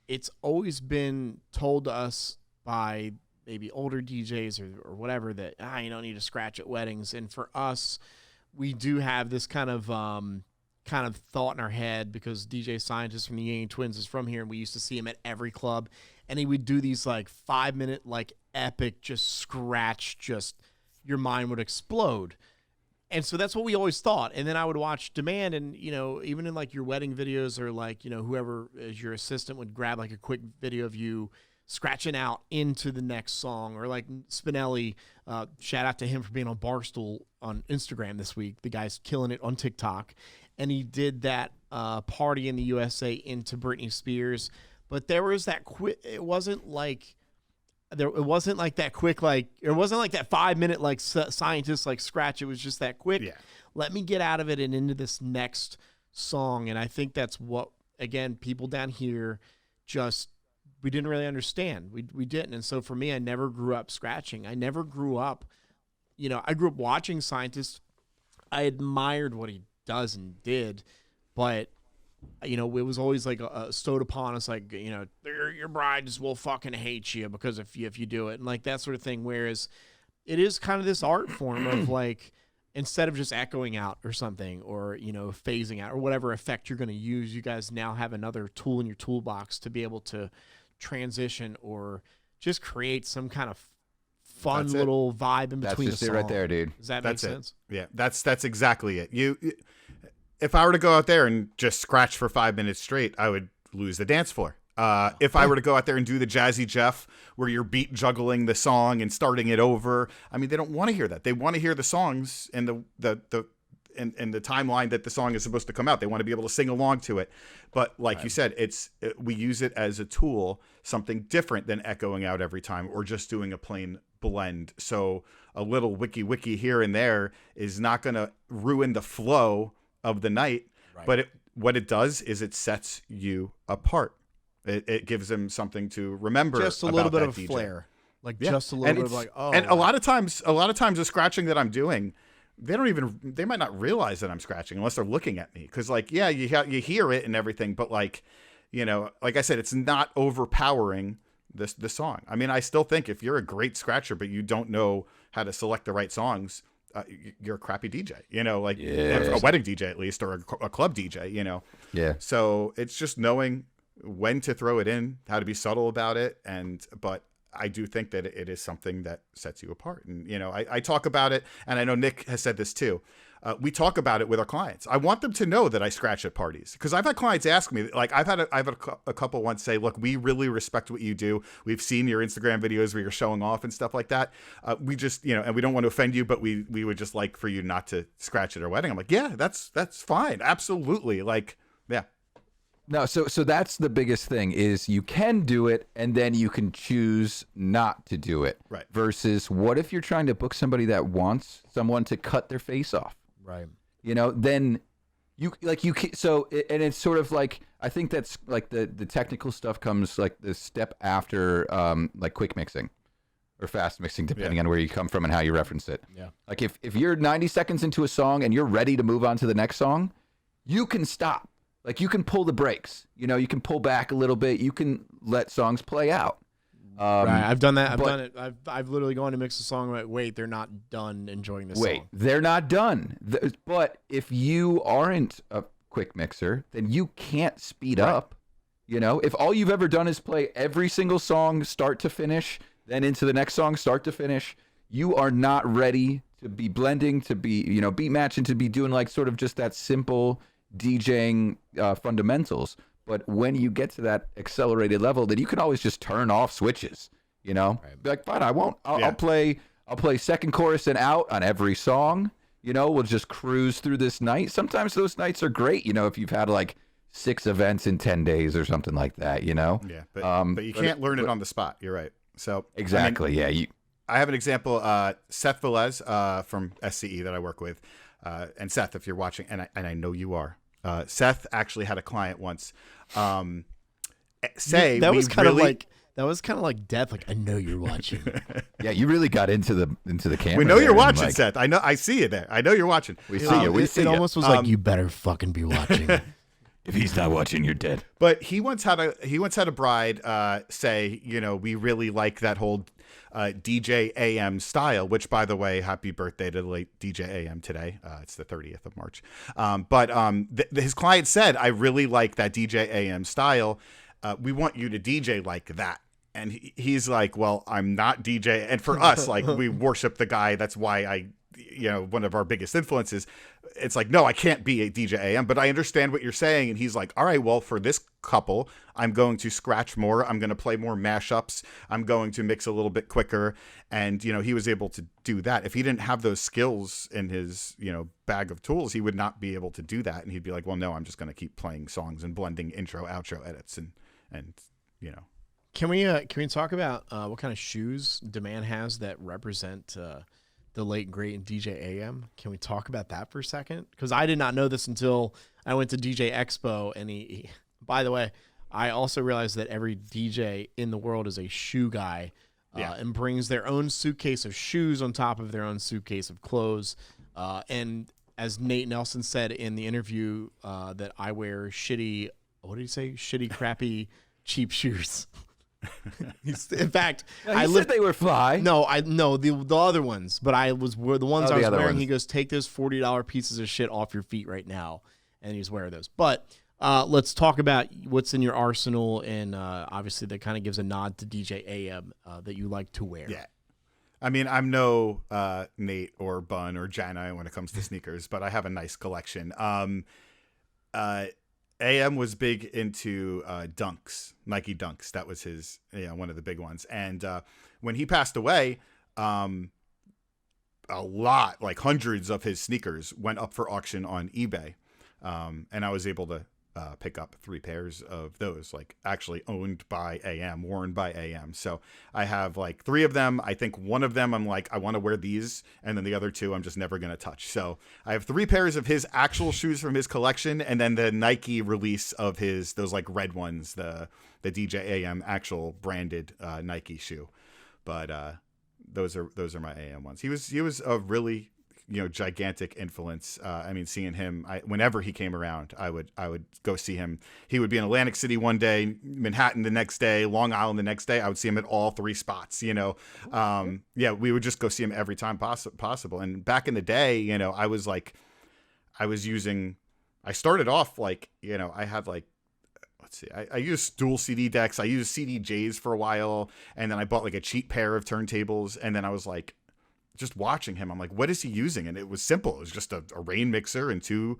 Speaker 1: it's always been told to us by maybe older DJs or whatever that you don't need to scratch at weddings. And for us, we do have this kind of thought in our head, because DJ Scientist from the Yang Twins is from here, and we used to see him at every club, and he would do these like 5-minute like epic just scratch, just your mind would explode. And so that's what we always thought. And then I would watch Demand, and even in like your wedding videos, or like whoever is your assistant would grab like a quick video of you scratching out into the next song. Or like Spinelli, shout out to him for being on Barstool on Instagram this week. The guy's killing it on TikTok. And he did that Party in the USA into Britney Spears. But there was that quick, it wasn't like that quick, like, it wasn't like that 5-minute like Scientist like scratch. It was just that quick.
Speaker 2: Yeah.
Speaker 1: Let me get out of it and into this next song. And I think that's what, again, people down here we didn't really understand. We didn't. And so for me, I never grew up scratching. I never grew up, I grew up watching Scientist. I admired what he does and did, but it was always like stowed upon us, like, your brides will fucking hate you because if you do it, and like that sort of thing. Whereas it is kind of this art form of like, instead of just echoing out or something, or phasing out or whatever effect you're going to use, you guys now have another tool in your toolbox to be able to transition or just create some kind of fun little vibe in between.
Speaker 3: That's just it right there, dude.
Speaker 1: Does that make sense?
Speaker 2: Yeah, that's exactly it. If I were to go out there and just scratch for 5 minutes straight, I would lose the dance floor. If I were to go out there and do the Jazzy Jeff, where you're beat juggling the song and starting it over, I mean, they don't want to hear that. They want to hear the songs and the timeline that the song is supposed to come out. They want to be able to sing along to it. But like you said, we use it as a tool, something different than echoing out every time or just doing a plain blend. So a little wiki here and there is not going to ruin the flow of the night. Right. But what it does is it sets you apart. It gives them something to remember.
Speaker 1: Just a little bit of flair. Like just a little bit of like, oh.
Speaker 2: And a lot of times the scratching that I'm doing, they might not realize that I'm scratching unless they're looking at me. Cause like, yeah, you hear it and everything, but like, you know, like I said, it's not overpowering the song. I mean, I still think if you're a great scratcher, but you don't know how to select the right songs, you're a crappy DJ, you know, like a wedding DJ at least, or a club DJ, you know?
Speaker 3: Yeah.
Speaker 2: So it's just knowing when to throw it in, how to be subtle about it. But I do think that it is something that sets you apart. And, you know, I talk about it, and I know Nick has said this too. We talk about it with our clients. I want them to know that I scratch at parties, because I've had clients ask me, like I've had a couple once say, look, we really respect what you do. We've seen your Instagram videos where you're showing off and stuff like that. We just, you know, and we don't want to offend you, but we would just like for you not to scratch at our wedding. I'm like, yeah, that's fine. Absolutely. Like, yeah.
Speaker 3: No, so that's the biggest thing is you can do it and then you can choose not to do it.
Speaker 2: Right.
Speaker 3: Versus what if you're trying to book somebody that wants someone to cut their face off?
Speaker 1: Right.
Speaker 3: You know, then and it's sort of like, I think that's like the technical stuff comes like the step after like quick mixing or fast mixing, depending on where you come from and how you reference it.
Speaker 1: Yeah.
Speaker 3: Like if you're 90 seconds into a song and you're ready to move on to the next song, you can stop. Like you can pull the brakes, you know, you can pull back a little bit. You can let songs play out.
Speaker 1: Right. I've done that. I've done it. I've literally gone to mix a song. Like, wait, they're not done enjoying this song.
Speaker 3: They're not done. But if you aren't a quick mixer, then you can't speed up. You know, if all you've ever done is play every single song start to finish, then into the next song start to finish, you are not ready to be blending, to be, you know, beat matching, to be doing like sort of just that simple DJing fundamentals. But when you get to that accelerated level, then you can always just turn off switches, you know. Be like, fine, I won't. I'll play second chorus and out on every song. You know, we'll just cruise through this night. Sometimes those nights are great, you know, if you've had like 6 events in 10 days or something like that, you know.
Speaker 2: Yeah, but you can't learn it on the spot. You're right. So
Speaker 3: exactly,
Speaker 2: I mean, I have an example. Seth Velez from SCE that I work with, and Seth, if you're watching, and I know you are. Seth actually had a client once say
Speaker 1: that was kind of like death. Like, I know you're watching.
Speaker 3: Yeah, you really got into the camera.
Speaker 2: We know you're watching, like, Seth. I see you there. I know you're watching.
Speaker 3: We see you.
Speaker 1: It almost was like, you better fucking be watching.
Speaker 3: If he's not watching, you're dead.
Speaker 2: But he once had a bride say, you know, we really like that whole DJ AM style, which, by the way, happy birthday to the late DJ AM today. It's the 30th of March. But his client said, I really like that DJ AM style. We want you to DJ like that. And he's like, well, I'm not DJ. And for us, like, we worship the guy. That's why one of our biggest influences. It's like, no, I can't be a DJ AM, but I understand what you're saying. And he's like, all right, well, for this couple, I'm going to scratch more. I'm going to play more mashups. I'm going to mix a little bit quicker. And, you know, he was able to do that. If he didn't have those skills in his, you know, bag of tools, he would not be able to do that. And he'd be like, well, no, I'm just going to keep playing songs and blending intro, outro edits and, you know.
Speaker 1: Can we talk about what kind of shoes Demand has that represent the late great DJ AM? Can we talk about that for a second? Because I did not know this until I went to DJ Expo, and he by the way, I also realized that every DJ in the world is a shoe guy, and brings their own suitcase of shoes on top of their own suitcase of clothes. And as Nate Nelson said in the interview, that I wear shitty, what did he say? Shitty, crappy, cheap shoes. In fact,
Speaker 3: I said they were fly.
Speaker 1: No, the other ones, but were the ones I was wearing.
Speaker 3: Ones.
Speaker 1: He goes, take those $40 pieces of shit off your feet right now, and he's wearing those. But let's talk about what's in your arsenal, and obviously that kind of gives a nod to DJ AM that you like to wear.
Speaker 2: Yeah, I mean, I'm no Nate or Bun or Jana when it comes to sneakers, but I have a nice collection. AM was big into Dunks, Nike Dunks. That was his, one of the big ones. And when he passed away, a lot, like hundreds of his sneakers went up for auction on eBay. And I was able to pick up 3 pairs of those, like actually owned by AM, worn by AM. So I have like 3 of them. I think one of them I'm like, I want to wear these. And then the other 2 I'm just never going to touch. So I have 3 pairs of his actual shoes from his collection. And then the Nike release of those like red ones, the DJ AM actual branded Nike shoe. But those are my AM ones. He was a really, gigantic influence. I mean, seeing him, whenever he came around, I would go see him. He would be in Atlantic City one day, Manhattan the next day, Long Island the next day. I would see him at all 3 spots, we would just go see him every time possible. And back in the day, I started off like, I had like, let's see, I used dual CD decks. I used CDJs for a while. And then I bought like a cheap pair of turntables. And then I was like, just watching him, I'm like, what is he using? And it was simple. It was just a rain mixer and 2,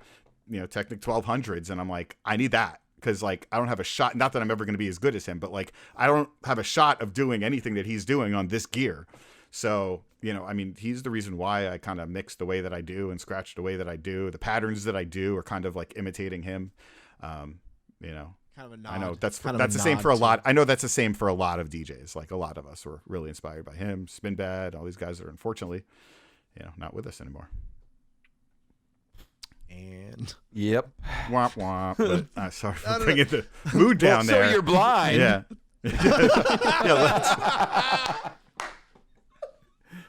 Speaker 2: Technic 1200s. And I'm like, I need that. Cause like, I don't have a shot. Not that I'm ever going to be as good as him, but like, I don't have a shot of doing anything that he's doing on this gear. So, he's the reason why I kind of mix the way that I do and scratch the way that I do. The patterns that I do are kind of like imitating him.
Speaker 1: Kind of a nod.
Speaker 2: I know that's the same for a lot. I know that's the same for a lot of DJs. Like a lot of us were really inspired by him. Spin Bad, all these guys are unfortunately, not with us anymore.
Speaker 1: And
Speaker 3: yep,
Speaker 2: womp womp. But sorry for bringing the mood down there.
Speaker 3: So you're blind.
Speaker 2: Yeah.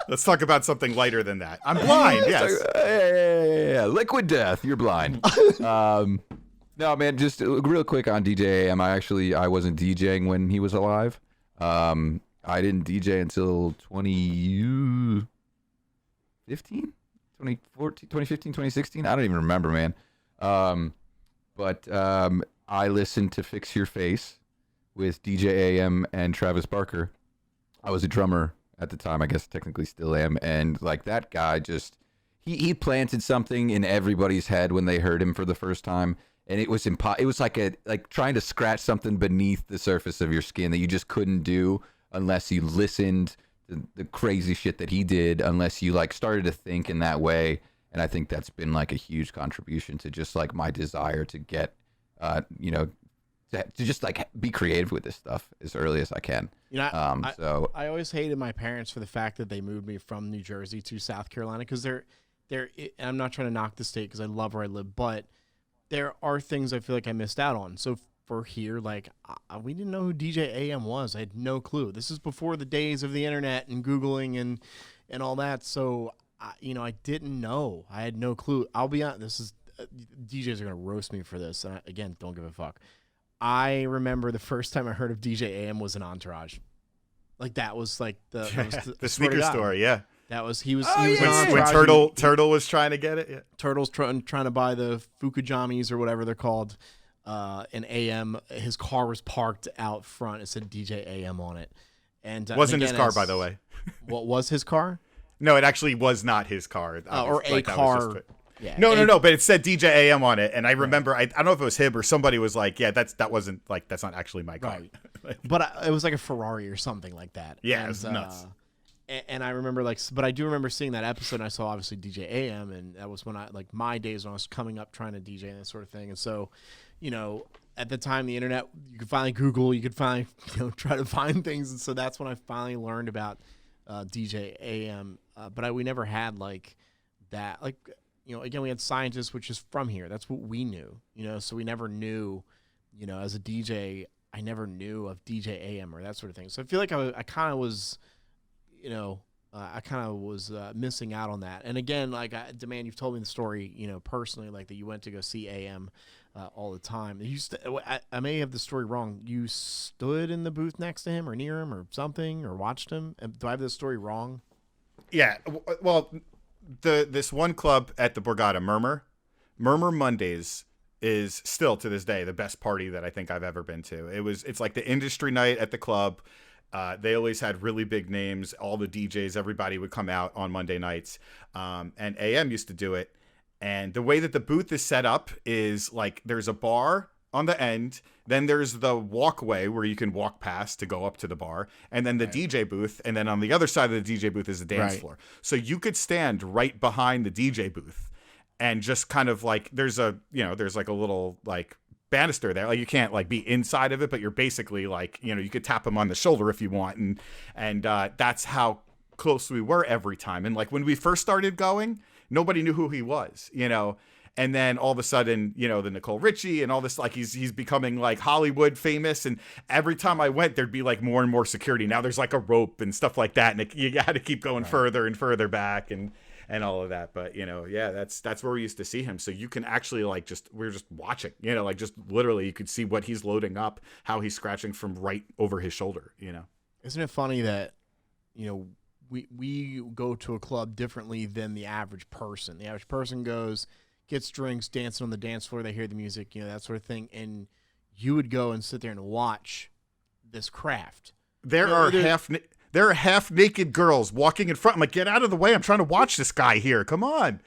Speaker 2: Let's talk about something lighter than that. I'm blind. Yes.
Speaker 3: Yeah. Liquid death. You're blind. No, man, just real quick on DJ AM. I wasn't DJing when he was alive. I didn't DJ until 2015, 2016. I don't even remember, man. But I listened to Fix Your Face with DJ AM and Travis Barker. I was a drummer at the time. I guess technically still am. And like that guy just, he planted something in everybody's head when they heard him for the first time. And it was it was like trying to scratch something beneath the surface of your skin that you just couldn't do unless you listened to the crazy shit that he did, unless you like started to think in that way. And I think that's been like a huge contribution to just like my desire to get, to just like be creative with this stuff as early as I can.
Speaker 1: I always hated my parents for the fact that they moved me from New Jersey to South Carolina because they're. And I'm not trying to knock the state because I love where I live, but there are things I feel like I missed out on. So for here, like we didn't know who DJ AM was. I had no clue. This is before the days of the internet and Googling and all that. So I didn't know. I had no clue. I'll be honest. This is DJs are gonna roast me for this. And again, don't give a fuck. I remember the first time I heard of DJ AM was in Entourage. Like that was like the
Speaker 2: sneaker story. Yeah.
Speaker 1: That was he was
Speaker 2: when Turtle was trying to get it. Yeah.
Speaker 1: Turtle's trying to buy the Fukujamis or whatever they're called. And AM, his car was parked out front. It said DJ AM on it, and
Speaker 2: wasn't his car, by the way.
Speaker 1: What was his car?
Speaker 2: No, it actually was not his car.
Speaker 1: Or a car.
Speaker 2: Yeah. No, but it said DJ AM on it, and I remember I don't know if it was him or somebody was like, yeah, that's not actually my car.
Speaker 1: Right. But it was like a Ferrari or something like that.
Speaker 2: Yeah, and, it was nuts.
Speaker 1: And I remember but I do remember seeing that episode, and I saw obviously DJ AM, and that was when my days when I was coming up trying to DJ and that sort of thing. And so, at the time, the internet, you could finally Google, you could finally try to find things, and so that's when I finally learned about DJ AM. But we never had like that. Like again, we had Scientists, which is from here. That's what we knew. So we never knew. As a DJ, I never knew of DJ AM or that sort of thing. So I feel like I kind of was. I kind of was missing out on that. And again, like Demand, you've told me the story, personally, like that you went to go see AM all the time. I may have the story wrong. You stood in the booth next to him or near him or something or watched him. Do I have the story wrong?
Speaker 2: Yeah. Well, this one club at the Borgata, Murmur Mondays is still to this day the best party that I think I've ever been to. It's like the industry night at the club. They always had really big names. All the DJs, everybody would come out on Monday nights. And AM used to do it. And the way that the booth is set up is like there's a bar on the end. Then there's the walkway where you can walk past to go up to the bar, and then the DJ booth. And then on the other side of the DJ booth is the dance floor. So you could stand right behind the DJ booth and just kind of like, there's like a little like banister there. Like you can't like be inside of it, but you're basically like, you could tap him on the shoulder if you want. And that's how close we were every time. And like when we first started going, nobody knew who he was, and then all of a sudden, the Nicole Richie and all this, like he's becoming like Hollywood famous. And every time I went, there'd be like more and more security. Now there's like a rope and stuff like that. And you had to keep going further and further back and all of that. But, that's where we used to see him. So you can actually like we're just watching, like just literally you could see what he's loading up, how he's scratching from right over his shoulder,
Speaker 1: Isn't it funny that, we go to a club differently than the average person. The average person goes, gets drinks, dancing on the dance floor, they hear the music, that sort of thing, and you would go and sit there and watch this craft.
Speaker 2: There are half naked girls walking in front. I'm like, get out of the way! I'm trying to watch this guy here. Come on.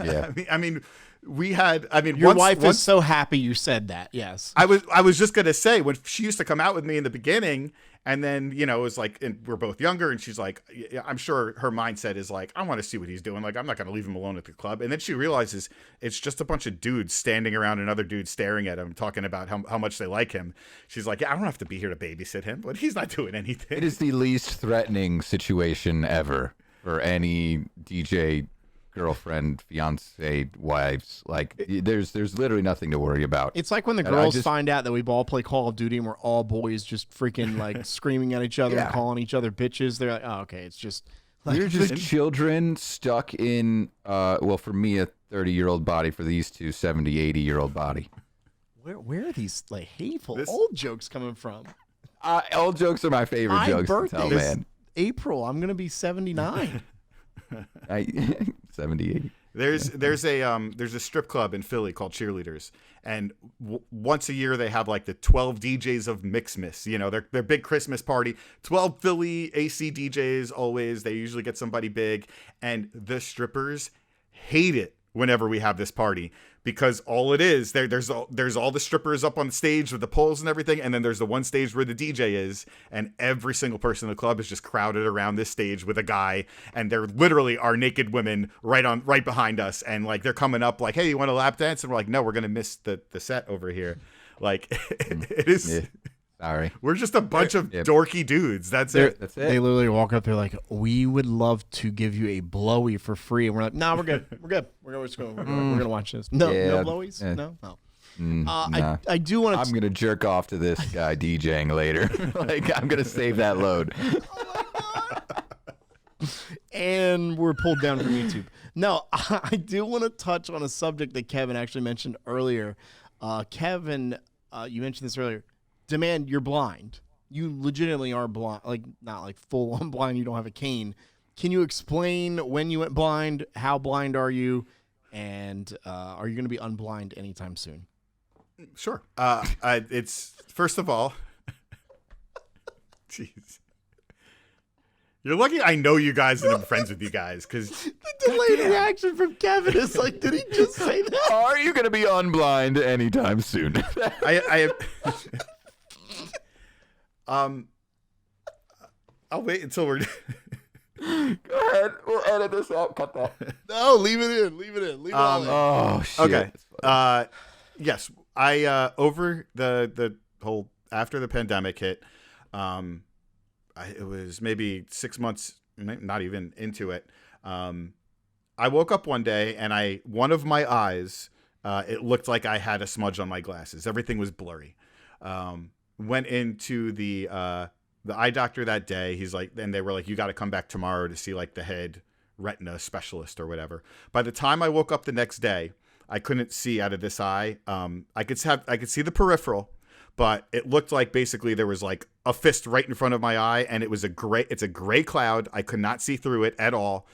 Speaker 3: Yeah.
Speaker 2: I mean,
Speaker 1: your wife is so happy you said that. Yes.
Speaker 2: I was just gonna say, when she used to come out with me in the beginning, and then it was like, and we're both younger, and she's like, I'm sure her mindset is like, I want to see what he's doing. Like, I'm not gonna leave him alone at the club. And then she realizes it's just a bunch of dudes standing around another dude staring at him, talking about how much they like him. She's like, yeah, I don't have to be here to babysit him, but he's not doing anything.
Speaker 3: It is the least threatening situation ever for any DJ girlfriend, fiance, wives. Like there's literally nothing to worry about.
Speaker 1: It's like when the girls find out that we all play Call of Duty and we're all boys just freaking like screaming at each other and calling each other bitches. They're like, oh, okay, it's just like,
Speaker 3: we're just children stuck in for me a 30-year-old body, for these two 70, 80-year-old body.
Speaker 1: Where are these like hateful old jokes coming from?
Speaker 3: Old jokes are my favorite jokes to tell, man.
Speaker 1: April, I'm gonna be 79.
Speaker 3: 78.
Speaker 2: There's a strip club in Philly called Cheerleaders, and once a year they have like the 12 DJs of Mixmas. Their big Christmas party. 12 Philly AC DJs always. They usually get somebody big, and the strippers hate it whenever we have this party, because all it is, there's all the strippers up on the stage with the poles and everything, and then there's the one stage where the DJ is, and every single person in the club is just crowded around this stage with a guy, and there literally are naked women right behind us, and like they're coming up like, hey, you want a lap dance? And we're like, no, we're gonna miss the set over here. Like it is.
Speaker 3: Yeah. Sorry.
Speaker 2: We're just a bunch of dorky dudes. That's it.
Speaker 1: They literally walk up there like, we would love to give you a blowy for free. And we're like, no, we're good. We're good. We're going to watch this. No blowies? No.
Speaker 3: Nah.
Speaker 1: I do want to.
Speaker 3: I'm going to jerk off to this guy DJing later. Like, I'm going to save that load.
Speaker 1: And we're pulled down from YouTube. No, I do want to touch on a subject that Kevin actually mentioned earlier. Kevin, you mentioned this earlier. Demand, you're blind. You legitimately are blind, like not like full on blind. You don't have a cane. Can you explain when you went blind? How blind are you? And are you going to be unblind anytime soon?
Speaker 2: Sure. It's first of all, jeez. You're lucky I know you guys and I'm friends with you guys, because
Speaker 1: the delayed reaction from Kevin is like, did he just say that?
Speaker 3: Are you going to be unblind anytime soon?
Speaker 2: I'll wait until we're.
Speaker 3: Go ahead. We'll edit this out. Cut that.
Speaker 1: No, leave it in. Leave it in. Leave it all in.
Speaker 3: Oh shit.
Speaker 2: Okay. Yes. I over the whole after the pandemic hit. It was maybe 6 months, not even into it. I woke up one day and one of my eyes, it looked like I had a smudge on my glasses. Everything was blurry. Went into the eye doctor that day. He's like, and they were like, you got to come back tomorrow to see like the head retina specialist or whatever. By the time I woke up the next day, I couldn't see out of this eye. I could see the peripheral, but it looked like basically there was like a fist right in front of my eye, and it's a gray cloud. I could not see through it at all.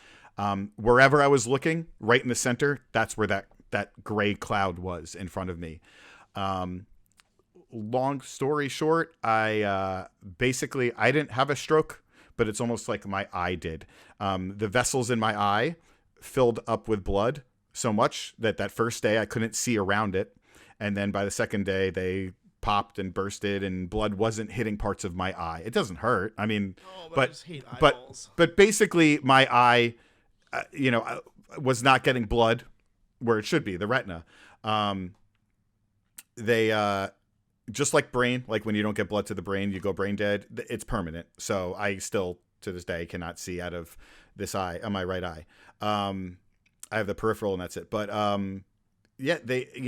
Speaker 2: Wherever I was looking, right in the center, that's where that gray cloud was in front of me. Long story short, I didn't have a stroke, but it's almost like my eye did. The vessels in my eye filled up with blood so much that first day I couldn't see around it. And then by the second day, they popped and bursted, and blood wasn't hitting parts of my eye. It doesn't hurt. I mean,
Speaker 1: I just hate eyeballs.
Speaker 2: but basically, my eye, was not getting blood where it should be, the retina. They just like brain, like when you don't get blood to the brain, you go brain dead. It's permanent. So I still, to this day, cannot see out of this eye, on my right eye. I have the peripheral, and that's it. But yeah,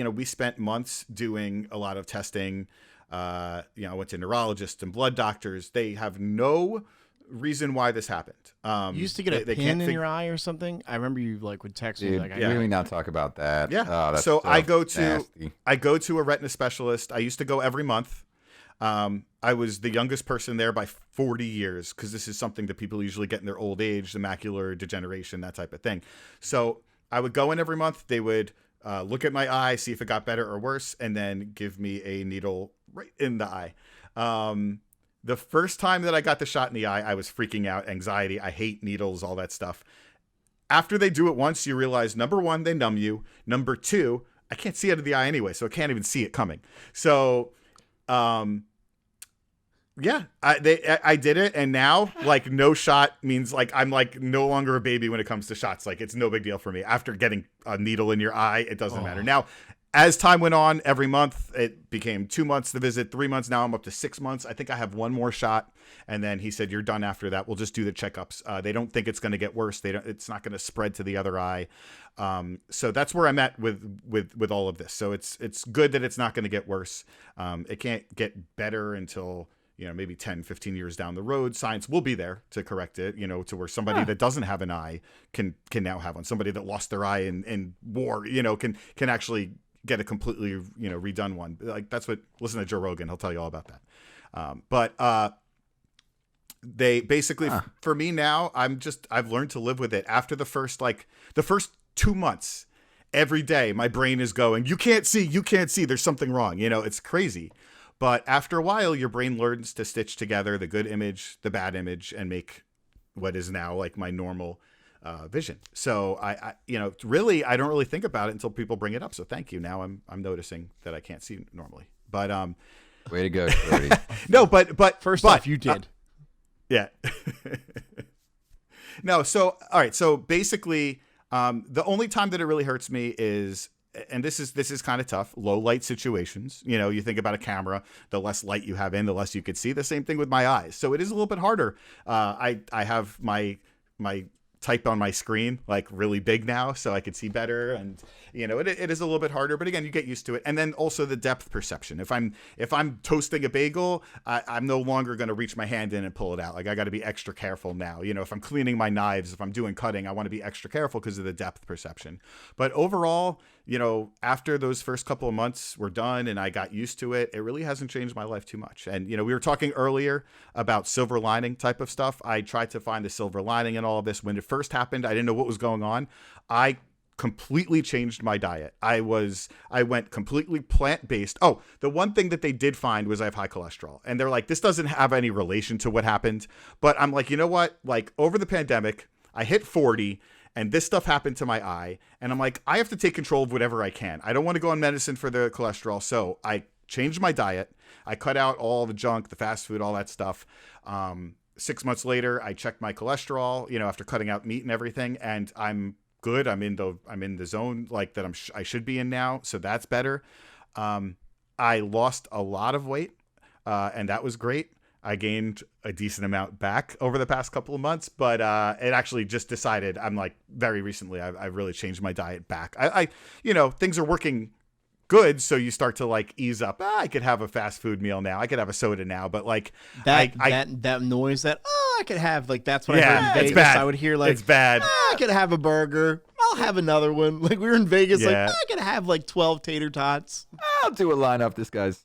Speaker 2: we spent months doing a lot of testing. I went to neurologists and blood doctors. They have no reason why this happened.
Speaker 1: You used to get a pin in your eye or something. I rember you would text me like,
Speaker 3: "Can we not talk about that?"
Speaker 2: Yeah.
Speaker 3: That's
Speaker 2: so I go
Speaker 3: nasty.
Speaker 2: to a retina specialist. I used to go every month. I was the youngest person there by 40 years, because this is something that people usually get in their old age, the macular degeneration, that type of thing. So I would go in every month. They would look at my eye, see if it got better or worse, and then give me a needle right in the eye. The first time that I got the shot in the eye, I was freaking out, anxiety. I hate needles, all that stuff. After they do it once, you realize, number one, they numb you. Number two, I can't see out of the eye anyway, so I can't even see it coming. So, yeah, I did it, and now, like, no shot means, like, I'm, like, no longer a baby when it comes to shots. Like, it's no big deal for me. After getting a needle in your eye, it doesn't matter. Now, as time went on, every month, it became 2 months to visit, 3 months. Now I'm up to 6 months. I think I have one more shot. And then he said, "You're done after that. We'll just do the checkups." They don't think it's going to get worse. It's not going to spread to the other eye. So that's where I'm at with all of this. So it's good that it's not going to get worse. It can't get better until, maybe 10, 15 years down the road. Science will be there to correct it, to where somebody that doesn't have an eye can now have one. Somebody that lost their eye in war, can actually get a completely, redone one. Like, that's what, listen to Joe Rogan. He'll tell you all about that. But they basically, for me now, I've learned to live with it. After the first 2 months, every day, my brain is going, you can't see, there's something wrong. It's crazy. But after a while, your brain learns to stitch together the good image, the bad image, and make what is now like my normal vision. So I really, I don't really think about it until people bring it up. So thank you. Now I'm noticing that I can't see normally. But
Speaker 3: way to go, Shorty.
Speaker 2: No, but
Speaker 1: first off, you did.
Speaker 2: Yeah. No. So all right. So basically, the only time that it really hurts me is, and this is kind of tough, low light situations. You think about a camera, the less light you have in, the less you could see. The same thing with my eyes. So it is a little bit harder. I have my type on my screen like really big now, so I could see better, and it is a little bit harder, but again, you get used to it. And then also the depth perception. If I'm toasting a bagel, I'm no longer going to reach my hand in and pull it out. Like, I got to be extra careful now. If I'm cleaning my knives, if I'm doing cutting, I want to be extra careful because of the depth perception. But overall, after those first couple of months were done and I got used to it, it really hasn't changed my life too much. And, we were talking earlier about silver lining type of stuff. I tried to find the silver lining in all of this. When it first happened, I didn't know what was going on. I completely changed my diet. I went completely plant-based. Oh, the one thing that they did find was I have high cholesterol. And they're like, this doesn't have any relation to what happened. But I'm like, you know what? Like, over the pandemic, I hit 40 and this stuff happened to my eye. And I'm like, I have to take control of whatever I can. I don't want to go on medicine for the cholesterol. So I changed my diet. I cut out all the junk, the fast food, all that stuff. 6 months later, I checked my cholesterol, after cutting out meat and everything, and I'm good. I'm in the zone like that I should be in now. So that's better. I lost a lot of weight, and that was great. I gained a decent amount back over the past couple of months, but it actually just decided, I'm like, very recently, I really changed my diet back. I things are working good, so you start to like ease up. I could have a fast food meal now. I could have a soda now, but like
Speaker 1: that noise that I could have, like, that's what I heard in Vegas.
Speaker 2: It's bad.
Speaker 1: I would hear like,
Speaker 2: it's bad.
Speaker 1: I could have a burger. I'll have another one. Like, we were in Vegas,
Speaker 2: Yeah.
Speaker 1: like, I could have like 12 tater tots.
Speaker 3: I'll do a lineup, this guy's.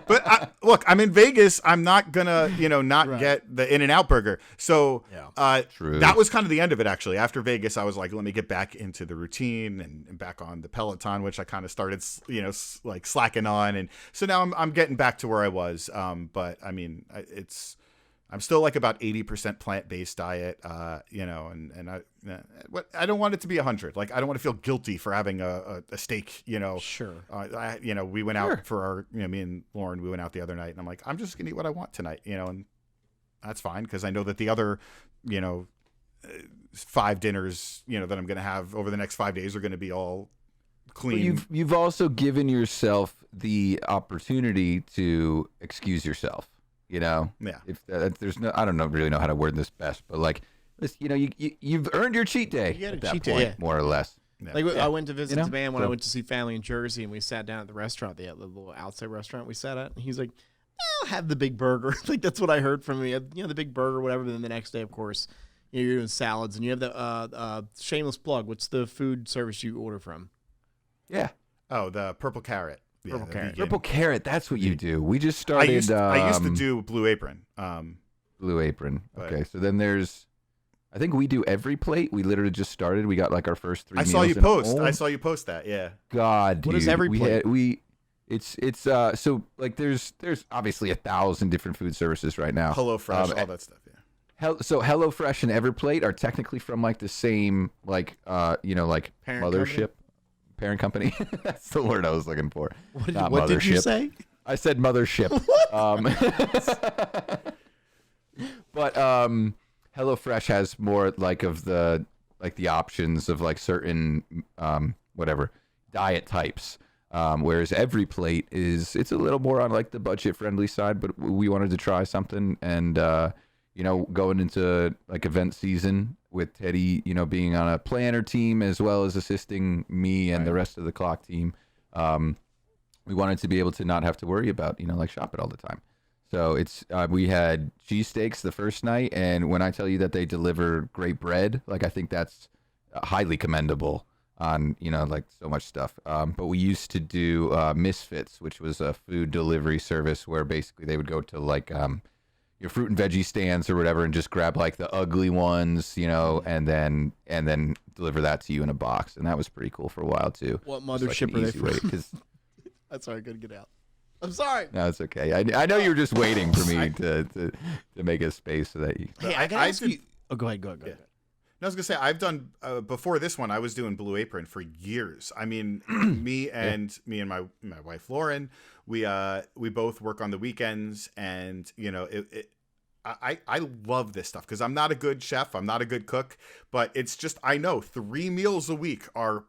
Speaker 2: But look, I'm in Vegas. I'm not gonna, not
Speaker 1: Right.
Speaker 2: get the In-N-Out burger. So
Speaker 3: True.
Speaker 2: that was kind of the end of it, actually. After Vegas, I was like, let me get back into the routine and back on the Peloton, which I kind of started, like slacking on. And so now I'm getting back to where I was. But I mean, I'm still like about 80% plant-based diet, and I don't want it to be 100. Like, I don't want to feel guilty for having a steak,
Speaker 1: Sure.
Speaker 2: We went out for our, me and Lauren, we went out the other night, and I'm like, I'm just going to eat what I want tonight, and that's fine because I know that the other, 5 dinners, that I'm going to have over the next 5 days are going to be all clean.
Speaker 3: But you've also given yourself the opportunity to excuse yourself.
Speaker 2: Yeah.
Speaker 3: If there's no, I don't really know how to word this best, but like, you've earned your cheat day.
Speaker 1: You had a
Speaker 3: at that
Speaker 1: cheat
Speaker 3: point,
Speaker 1: day, yeah.
Speaker 3: More or less.
Speaker 1: Yeah. Like I went to visit the band when
Speaker 3: So-
Speaker 1: I went to see family in Jersey, and we sat down at the restaurant, the little outside restaurant we sat at. And he's like, "I'll have the big burger." Like that's what I heard from him. The big burger, whatever. But then the next day, of course, you're doing salads, and you have the shameless plug. What's the food service you order from?
Speaker 3: Yeah.
Speaker 2: Oh, the Purple Carrot.
Speaker 1: Purple Carrot.
Speaker 2: vegan.
Speaker 3: Purple Carrot, that's what you do. We just
Speaker 2: I
Speaker 3: started.
Speaker 2: used to do Blue Apron.
Speaker 3: Blue Apron.
Speaker 2: But-
Speaker 3: Okay, so then there's, I think we do every plate. We literally just started. We got like our first 3
Speaker 2: I
Speaker 3: meals.
Speaker 2: saw you
Speaker 3: and
Speaker 2: post.
Speaker 3: oh
Speaker 2: I saw you post that. Yeah.
Speaker 3: God, dude.
Speaker 1: What is every plate?
Speaker 3: It's so like there's obviously 1,000 different food services right now.
Speaker 2: HelloFresh, all that stuff. Yeah.
Speaker 3: So HelloFresh and EverPlate are technically from like the same like like
Speaker 1: Parent
Speaker 3: mothership, parent company. That's the word I was looking for.
Speaker 1: What did you say?
Speaker 3: I said mothership. But HelloFresh has more like of the options of like certain whatever diet types. Whereas EveryPlate it's a little more on like the budget friendly side, but we wanted to try something, and going into like event season with Teddy, being on a planner team as well as assisting me and the rest of the clock team, we wanted to be able to not have to worry about like shopping all the time. So it's we had cheesesteaks the first night, and when I tell you that they deliver great bread, like I think that's highly commendable on like so much stuff. But we used to do Misfits, which was a food delivery service where basically they would go to like your fruit and veggie stands or whatever and just grab like the ugly ones, and then deliver that to you in a box, and that was pretty cool for a while too.
Speaker 1: What
Speaker 3: Just, like,
Speaker 1: mothership
Speaker 3: an
Speaker 1: are they
Speaker 3: easy way,
Speaker 1: from?
Speaker 3: 'cause-
Speaker 1: That's sorry, I couldn't get out. I'm sorry.
Speaker 3: No, it's okay. I know you were just waiting for me to make a space so that you.
Speaker 1: Hey, I gotta ask you. Oh, go ahead. Go ahead.
Speaker 2: No, I was gonna say I've done before this one. I was doing Blue Apron for years. I mean, me and my wife Lauren, we both work on the weekends, and I love this stuff because I'm not a good chef, I'm not a good cook, but it's just I know 3 meals a week are.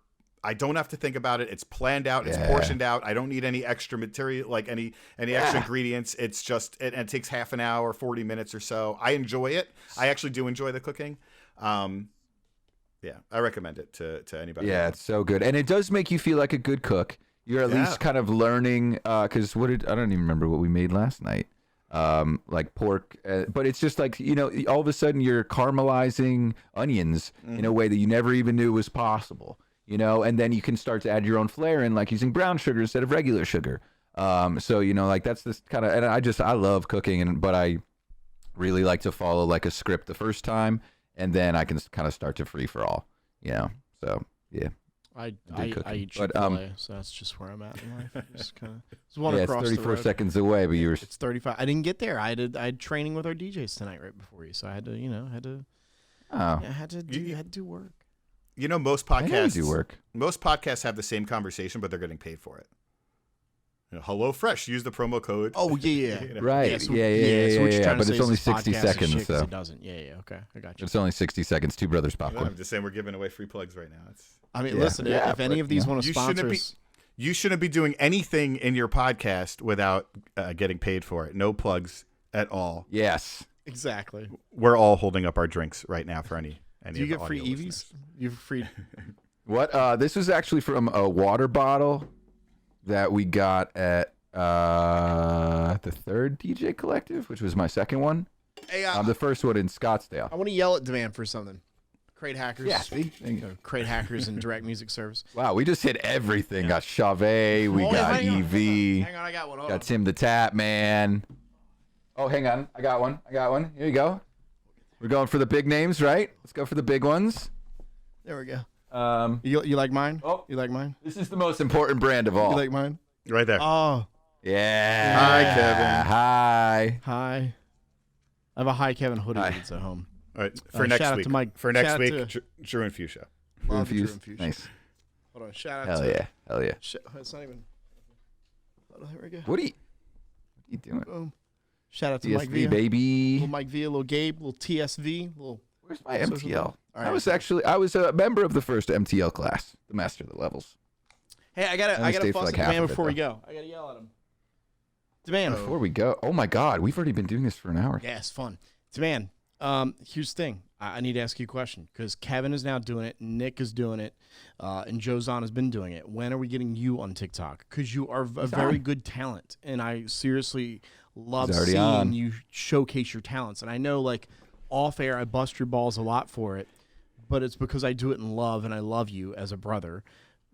Speaker 2: I don't have to think about it. It's planned out. It's portioned out. I don't need any extra material, like any extra ingredients. It's just it takes half an hour, 40 minutes or so. I enjoy it. I actually do enjoy the cooking. I recommend it to anybody.
Speaker 3: Yeah, it's so good, and it does make you feel like a good cook. You're at least kind of learning. Because I don't even remember what we made last night. Like pork, but it's just like all of a sudden you're caramelizing onions in a way that you never even knew was possible. And then you can start to add your own flair in, like using brown sugar instead of regular sugar. So like that's this kind of, and I love cooking, but I really like to follow like a script the first time, and then I can kind of start to free for all. So yeah.
Speaker 1: I
Speaker 3: cooking.
Speaker 1: eat
Speaker 3: But,
Speaker 1: Chick-fil-A, so that's just where I'm at in life. Just kind of one
Speaker 3: Yeah, it's
Speaker 1: across the
Speaker 3: 34
Speaker 1: road.
Speaker 3: seconds away, but you were.
Speaker 1: It's 35. I didn't get there. I had training with our DJs tonight right before you, so I had to do work.
Speaker 2: Most
Speaker 3: I know you
Speaker 2: podcasts
Speaker 3: do work.
Speaker 2: Most podcasts have the same conversation, but they're getting paid for it. HelloFresh, use the promo code.
Speaker 1: Oh yeah.
Speaker 3: Right.
Speaker 1: So,
Speaker 3: Yeah.
Speaker 1: So what you're trying to
Speaker 3: But
Speaker 1: say
Speaker 3: it's
Speaker 1: is
Speaker 3: only
Speaker 1: this
Speaker 3: 60
Speaker 1: podcast is
Speaker 3: seconds,
Speaker 1: shit 'cause
Speaker 3: so
Speaker 1: it doesn't. Yeah. Okay, I got you.
Speaker 3: It's only 60 seconds. Two Brothers Popcorn.
Speaker 2: I'm just saying we're giving away free plugs right now.
Speaker 1: I mean,
Speaker 3: Yeah.
Speaker 1: listen.
Speaker 3: Yeah,
Speaker 1: If any of these want to
Speaker 2: You
Speaker 1: sponsor
Speaker 2: shouldn't be-
Speaker 1: us,
Speaker 2: You shouldn't be doing anything in your podcast without getting paid for it. No plugs at all.
Speaker 3: Yes.
Speaker 1: exactly.
Speaker 2: We're all holding up our drinks right now for any.
Speaker 1: Do you
Speaker 2: of the
Speaker 1: get free
Speaker 2: audio
Speaker 1: EVs?
Speaker 2: listeners.
Speaker 1: You have free.
Speaker 3: What? This was actually from a water bottle that we got at the third DJ Collective, which was my second one.
Speaker 1: Hey,
Speaker 3: The first one in Scottsdale.
Speaker 1: I want to yell at Demand for something. Crate hackers.
Speaker 3: Yeah, see? There you go.
Speaker 1: Crate hackers and direct music service.
Speaker 3: Wow, we just hit everything. Got Chauvet, we
Speaker 1: Oh,
Speaker 3: got
Speaker 1: hang on,
Speaker 3: EV,
Speaker 1: Hang on, I got one. Hold
Speaker 3: got
Speaker 1: on.
Speaker 3: Tim the Tap Man. Oh, hang on. I got one. Here you go. We're going for the big names, right? Let's go for the big ones.
Speaker 1: There we go. You like mine?
Speaker 3: Oh.
Speaker 1: You like mine?
Speaker 3: This is the most important brand of all.
Speaker 1: You like mine?
Speaker 2: Right there.
Speaker 1: Oh,
Speaker 3: Yeah.
Speaker 2: Hi, Kevin.
Speaker 3: Hi.
Speaker 1: hi. I have a HiKevin hoodie
Speaker 3: Hi.
Speaker 1: that's at home.
Speaker 2: All right, for next
Speaker 1: shout out
Speaker 2: week.
Speaker 1: to Mike.
Speaker 2: For next
Speaker 1: Shout out
Speaker 2: week,
Speaker 1: to-
Speaker 2: Drew and Fuchsia.
Speaker 1: Love
Speaker 3: Infused.
Speaker 1: Drew and Fuchsia.
Speaker 3: Nice.
Speaker 1: Hold on, shout out
Speaker 3: Hell
Speaker 1: to.
Speaker 3: yeah. Hell yeah.
Speaker 1: It's not even. Oh, there we go.
Speaker 3: What are you doing?
Speaker 1: Boom. Shout out to Mike
Speaker 3: TSV,
Speaker 1: Villa.
Speaker 3: baby.
Speaker 1: Little Mike Villa, little Gabe, little TSV, little.
Speaker 3: Where's my
Speaker 1: social
Speaker 3: MTL?
Speaker 1: media. All right.
Speaker 3: I was a member of the first MTL class, the Master of the Levels.
Speaker 1: Hey, I gotta
Speaker 3: only
Speaker 1: fuss
Speaker 3: stayed for like
Speaker 1: at the
Speaker 3: half
Speaker 1: man
Speaker 3: of it,
Speaker 1: before we
Speaker 3: though.
Speaker 1: go. I gotta yell at him. Demand.
Speaker 3: Before we go, oh my God, we've already been doing this for an hour.
Speaker 1: Yeah, it's fun. Demand. Here's the thing. I need to ask you a question because Kevin is now doing it, Nick is doing it, and Jozon has been doing it. When are we getting you on TikTok? Because you are a very good talent, and I seriously love
Speaker 3: He's already
Speaker 1: seeing
Speaker 3: on.
Speaker 1: you showcase your talents. And I know, like, off air, I bust your balls a lot for it, but it's because I do it in love, and I love you as a brother.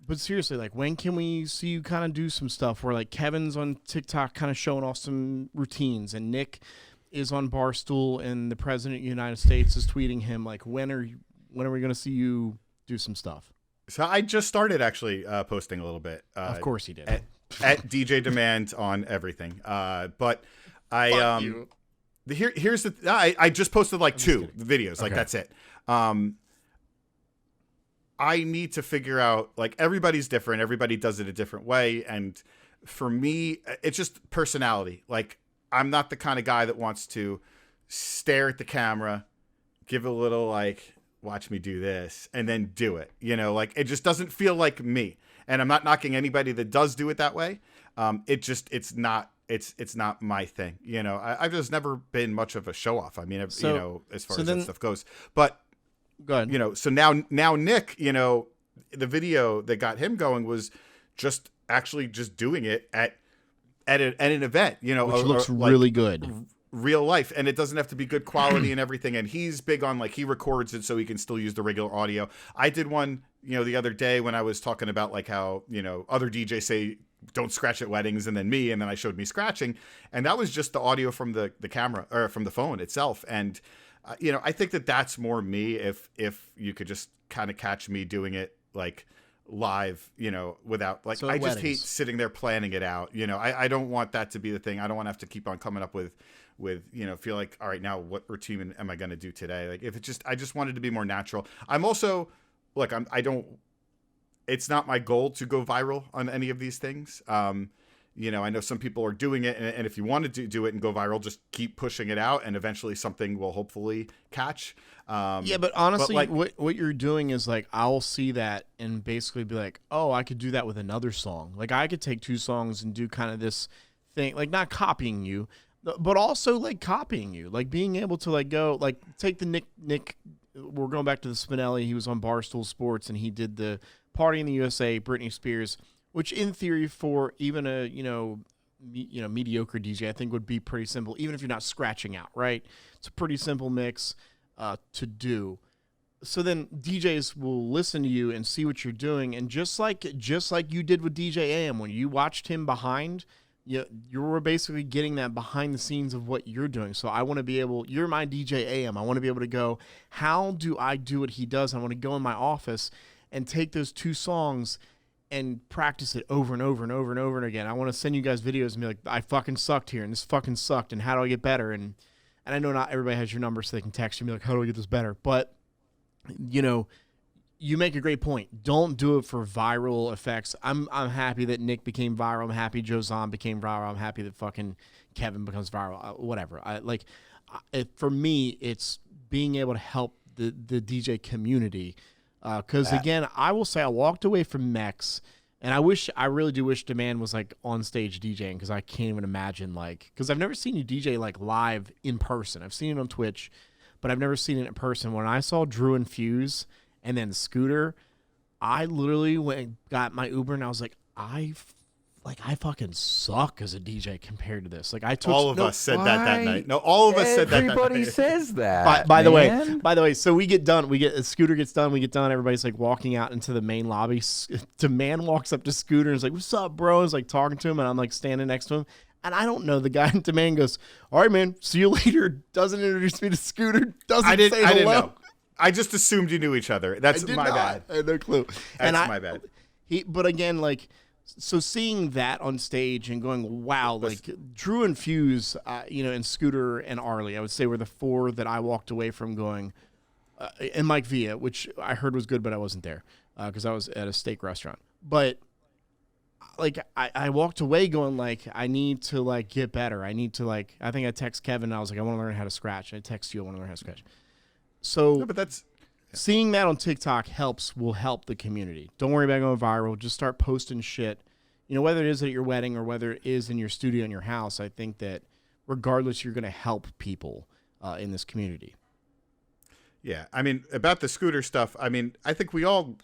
Speaker 1: But seriously, like, when can we see you kind of do some stuff where, like, Kevin's on TikTok kind of showing off some routines, and Nick is on Barstool, and the President of the United States is tweeting him, like, when are we going to see you do some stuff?
Speaker 2: So I just started actually posting a little bit.
Speaker 1: Of course he did.
Speaker 2: At DJ Demand on everything. But I here's the I just posted like 2 videos. Like,
Speaker 1: Okay.
Speaker 2: that's it. I need to figure out, like, everybody's different. Everybody does it a different way. And for me, it's just personality. Like, I'm not the kind of guy that wants to stare at the camera, give a little, like, watch me do this, and then do it. You know, like, it just doesn't feel like me. And I'm not knocking anybody that does do it that way. It's not my thing. You know, I've just never been much of a show off. I mean,
Speaker 1: So-
Speaker 2: you know, as far
Speaker 1: so
Speaker 2: as
Speaker 1: then-
Speaker 2: that stuff goes. But
Speaker 1: Go ahead.
Speaker 2: you know, so now Nick, you know, the video that got him going was just actually just doing it at an event, you know,
Speaker 1: Which looks
Speaker 2: like
Speaker 1: really good.
Speaker 2: real life, and it doesn't have to be good quality and everything. And he's big on, like, he records it so he can still use the regular audio. I did one, you know, the other day when I was talking about, like, how, you know, other DJs say don't scratch at weddings, and then I showed me scratching, and that was just the audio from the camera or from the phone itself. And you know, I think that that's more me. If you could just kind of catch me doing it, like, live, you know, without, like,
Speaker 1: So
Speaker 2: I
Speaker 1: at
Speaker 2: just hate
Speaker 1: weddings.
Speaker 2: sitting there planning it out. You know, I don't want that to be the thing. I don't want to have to keep on coming up with, you know, feel like, all right, now what routine am I going to do today? Like, if it just, I just wanted to be more natural. I'm also, look, it's not my goal to go viral on any of these things. You know, I know some people are doing it, and if you wanted to do it and go viral, just keep pushing it out, and eventually something will hopefully catch.
Speaker 1: Yeah, but honestly,
Speaker 2: like-
Speaker 1: what you're doing is, like, I'll see that and basically be like, oh, I could do that with another song. Like, I could take 2 songs and do kind of this thing, like, not copying you, but also, like, copying you, like, being able to, like, go, like, take the Nick. We're going back to the Spinelli. He was on Barstool Sports, and he did the Party in the USA, Britney Spears, which in theory for even a mediocre DJ, I think would be pretty simple, even if you're not scratching out, right? It's a pretty simple mix to do. So then DJs will listen to you and see what you're doing, and just like you did with DJ AM, when you watched him behind, you were basically getting that behind the scenes of what you're doing. So I want to be able, you're my DJ AM. I want to be able to go, how do I do what he does? I want to go in my office and take those 2 songs and practice it over and over and over and over and again. I want to send you guys videos and be like, I fucking sucked here, and this fucking sucked, and how do I get better? And I know not everybody has your number, so they can text you and be like, how do I get this better? But, you know, you make a great point. Don't do it for viral effects. I'm happy that Nick became viral. I'm happy Jozon became viral. I'm happy that fucking Kevin becomes viral. Whatever. For me, it's being able to help the DJ community. Because again, I will say I walked away from Mex, and I really do wish Demand was, like, on stage DJing, because I can't even imagine, like, because I've never seen you DJ, like, live in person. I've seen it on Twitch, but I've never seen it in person. When I saw Drew and Fuse and then Scooter, I literally went and got my Uber, and I was like, I fucking suck as a DJ compared to this. Like, I took
Speaker 2: all of us said that night. No, all of us said that
Speaker 3: Everybody
Speaker 2: night.
Speaker 3: says that.
Speaker 1: By the
Speaker 3: man.
Speaker 1: way, so we get done. Scooter gets done. We get done. Everybody's, like, walking out into the main lobby. Demand walks up to Scooter and is like, "What's up, bro?" Is like talking to him, and I'm, like, standing next to him. And I don't know the guy. And Demand goes, "All right, man. See you later." Doesn't introduce me to Scooter. Doesn't
Speaker 2: I didn't
Speaker 1: hello.
Speaker 2: know. I just assumed you knew each other. That's
Speaker 1: I did
Speaker 2: my
Speaker 1: not.
Speaker 2: bad.
Speaker 1: I had no clue.
Speaker 2: That's my bad.
Speaker 1: But again, like, So seeing that on stage and going, wow, like Drew and Fuse, and Scooter and Arlie, I would say were the 4 that I walked away from going, and Mike Villa, which I heard was good, but I wasn't there because I was at a steak restaurant. But like I walked away going like, I need to like get better. I need to like, I think I text Kevin. I was like, I want to learn how to scratch. I text you, I want to learn how to scratch. So
Speaker 2: No, but that's
Speaker 1: seeing that on TikTok will help the community. Don't worry about going viral. Just start posting shit. Whether it is at your wedding or whether it is in your studio in your house, I think that regardless, you're going to help people in this community.
Speaker 2: Yeah, I mean, about the Scooter stuff, I mean, I think we all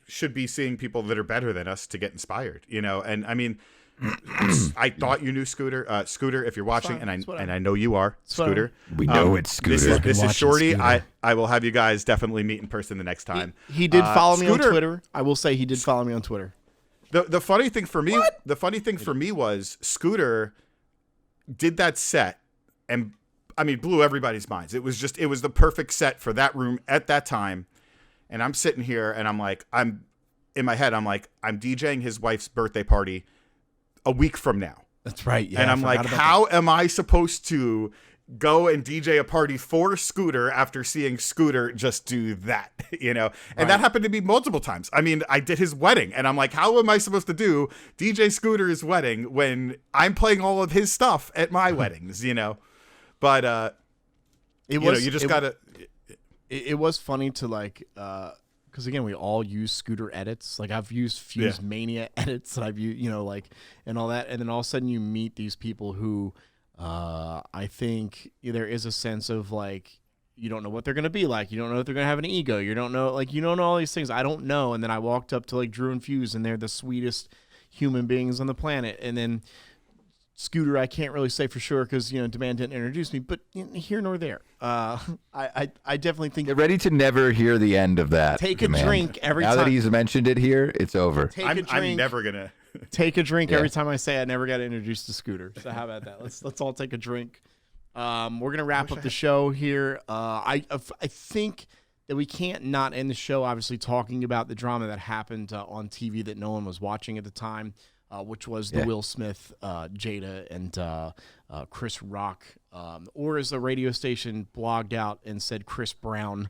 Speaker 2: should be seeing people that are better than us to get inspired, and I mean, I thought you knew Scooter. Scooter, if you're watching, and I know you are, Scooter.
Speaker 3: We know it's Scooter.
Speaker 2: This is Shorty. I will have you guys definitely meet in person the next time.
Speaker 1: He did follow me on Twitter. I will say he did follow me on Twitter.
Speaker 2: The funny thing for me, was Scooter did that set and I mean blew everybody's minds. It was the perfect set for that room at that time. And I'm sitting here and I'm in my head, I'm DJing his wife's birthday party a week from now.
Speaker 1: That's right. Yeah,
Speaker 2: and I'm like, how am I supposed to go and DJ a party for Scooter after seeing Scooter just do that, And that happened to me multiple times. I mean, I did his wedding and I'm like, how am I supposed to do DJ Scooter's wedding when I'm playing all of his stuff at my weddings, But, it
Speaker 1: was funny to like, because again, we all use Scooter edits. Like I've used Fuse Mania edits that I've used, and all that. And then all of a sudden you meet these people who, I think there is a sense of like, you don't know what they're going to be like. You don't know if they're going to have an ego. You don't know all these things. I don't know. And then I walked up to like Drew and Fuse and they're the sweetest human beings on the planet. And then Scooter, I can't really say for sure because, Demand didn't introduce me, but here nor there. I definitely think.
Speaker 3: Get ready to never hear the end of that.
Speaker 1: Take a drink every time.
Speaker 3: Now that he's mentioned it here, it's over.
Speaker 2: I'm never going to.
Speaker 1: Take a drink every time I say I never got introduced to Scooter. So how about that? Let's all take a drink. We're gonna wrap up the show here. I think that we can't not end the show obviously talking about the drama that happened on TV that no one was watching at the time, which was the Will Smith, Jada, and Chris Rock, or as the radio station blogged out and said Chris Brown.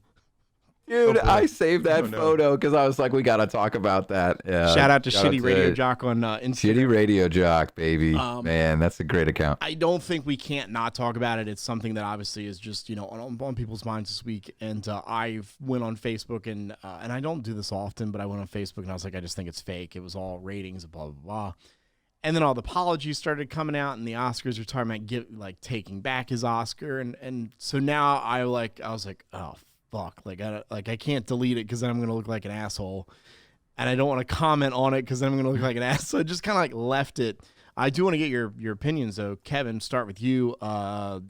Speaker 3: Dude, I saved that photo because I was like, we got to talk about that. Yeah.
Speaker 1: Shout out to Shitty Radio Jock on Instagram.
Speaker 3: Shitty Radio Jock, baby. Man, that's a great account.
Speaker 1: I don't think we can't not talk about it. It's something that obviously is just, on people's minds this week. And I went on Facebook and I don't do this often, but I went on Facebook and I was like, I just think it's fake. It was all ratings, blah, blah, blah. And then all the apologies started coming out and the Oscars are talking about taking back his Oscar. And so now I was like, oh, fuck, I can't delete it because then I'm gonna look like an asshole, and I don't want to comment on it because then I'm gonna look like an ass. So I just kind of left it. I do want to get your opinions though, Kevin. Start with you. I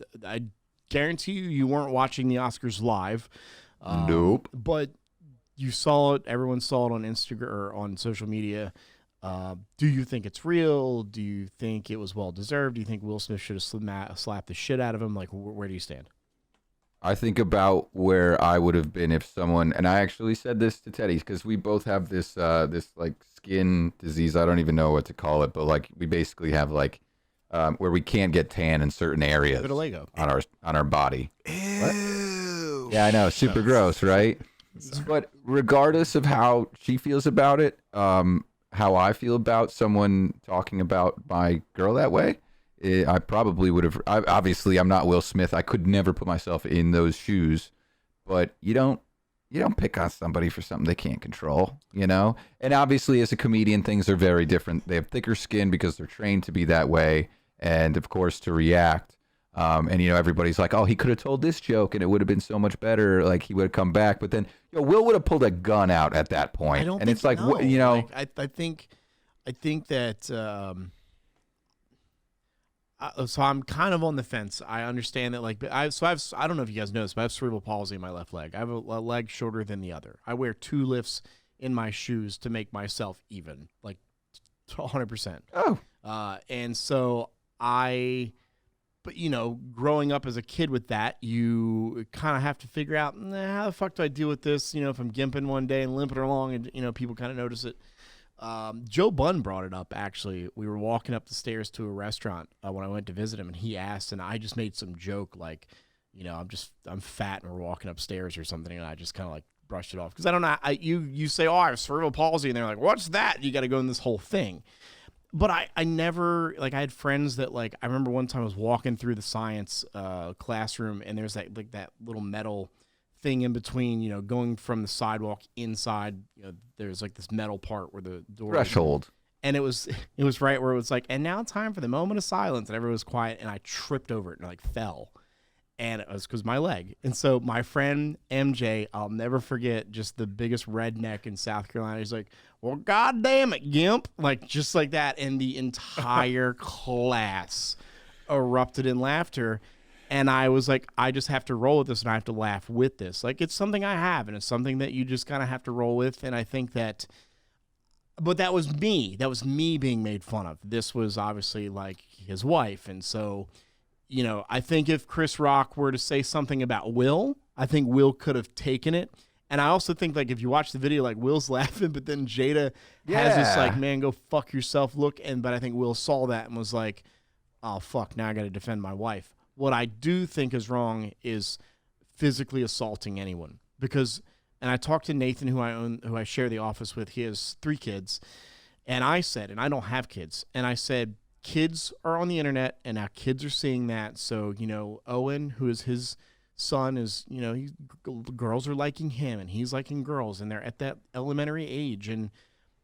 Speaker 1: guarantee you weren't watching the Oscars live.
Speaker 3: Nope.
Speaker 1: But you saw it. Everyone saw it on Instagram or on social media. Do you think it's real? Do you think it was well deserved? Do you think Will Smith should have slapped the shit out of him? Like, where do you stand?
Speaker 3: I think about where I would have been if someone, and I actually said this to Teddy because we both have this skin disease. I don't even know what to call it, but we basically have where we can't get tan in certain areas on our body.
Speaker 2: Ew.
Speaker 3: Yeah, I know, super gross, right? But regardless of how she feels about it, how I feel about someone talking about my girl that way, I probably would have. Obviously, I'm not Will Smith. I could never put myself in those shoes. But you don't pick on somebody for something they can't control, And obviously, as a comedian, things are very different. They have thicker skin because they're trained to be that way, and of course to react. And everybody's like, "Oh, he could have told this joke, and it would have been so much better. Like he would have come back." But then, Will would have pulled a gun out at that point. It's like,
Speaker 1: no. I think that. So I'm kind of on the fence. I understand that, I don't know if you guys know this, but I have cerebral palsy in my left leg. I have a leg shorter than the other. I wear 2 lifts in my shoes to make myself even, 100%.
Speaker 3: Oh.
Speaker 1: And so growing up as a kid with that, you kind of have to figure out, how the fuck do I deal with this? If I'm gimping one day and limping along and, people kind of notice it. Joe Bunn brought it up, actually. We were walking up the stairs to a restaurant when I went to visit him, and he asked, and I just made some joke like, I'm fat and we're walking upstairs or something, and I just kind of like brushed it off. Because I don't know, you say, oh, I have cerebral palsy, and they're like, what's that? You got to go in this whole thing. But I never, like, I had friends that, like, I remember one time I was walking through the science classroom, and there's that little metal thing in between, going from the sidewalk inside, there's like this metal part where the door
Speaker 3: Threshold.
Speaker 1: And it was right where it was like, and now time for the moment of silence, and everyone was quiet, and I tripped over it and like fell. And it was because my leg. And so my friend MJ, I'll never forget, just the biggest redneck in South Carolina. He's like, well, God damn it, Gimp. Like, just like that. And the entire class erupted in laughter. And I was like, I just have to roll with this, and I have to laugh with this. Like, it's something I have, and it's something that you just kind of have to roll with. And I think that, but that was me. That was me being made fun of. This was obviously like his wife. And so, I think if Chris Rock were to say something about Will, I think Will could have taken it. And I also think, like, if you watch the video, like, Will's laughing, but then Jada has this, like, man, go fuck yourself look. But I think Will saw that and was like, oh, fuck, now I got to defend my wife. What I do think is wrong is physically assaulting anyone. Because, and I talked to Nathan, who I share the office with. He has 3 kids. And I said, and I don't have kids, and I said, kids are on the internet, and now kids are seeing that. So, Owen, who is his son, is, girls are liking him, and he's liking girls, and they're at that elementary age. And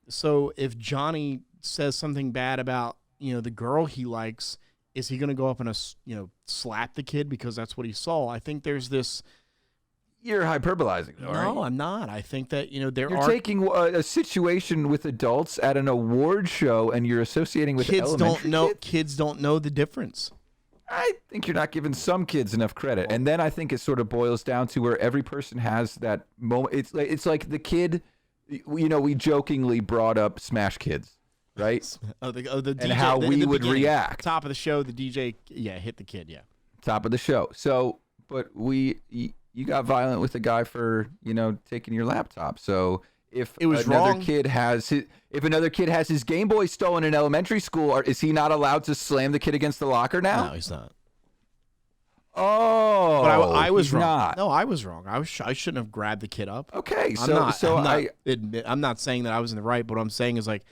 Speaker 1: so if Johnny says something bad about, the girl he likes, is he going to go up and, slap the kid because that's what he saw? I think there's this.
Speaker 3: You're hyperbolizing, though,
Speaker 1: No,
Speaker 3: right?
Speaker 1: I'm not. I think that,
Speaker 3: You're taking a situation with adults at an award show, and you're associating with elementary kids?
Speaker 1: Kids don't know the difference.
Speaker 3: I think you're not giving some kids enough credit. And then I think it sort of boils down to where every person has that moment. It's like the kid, we jokingly brought up Smash Kids, right?
Speaker 1: The DJ,
Speaker 3: and how we would react.
Speaker 1: Top of the show, the DJ, hit the kid,
Speaker 3: Top of the show. So, but you got violent with a guy for, taking your laptop. So if
Speaker 1: it was
Speaker 3: another
Speaker 1: wrong.
Speaker 3: kid has his Game Boy stolen in elementary school, is he not allowed to slam the kid against the locker now?
Speaker 1: No, he's not.
Speaker 3: Oh,
Speaker 1: but I was wrong.
Speaker 3: Not.
Speaker 1: No, I was wrong. I shouldn't have grabbed the kid up.
Speaker 3: Okay,
Speaker 1: I'm not saying that I was in the right, but what I'm saying is, like,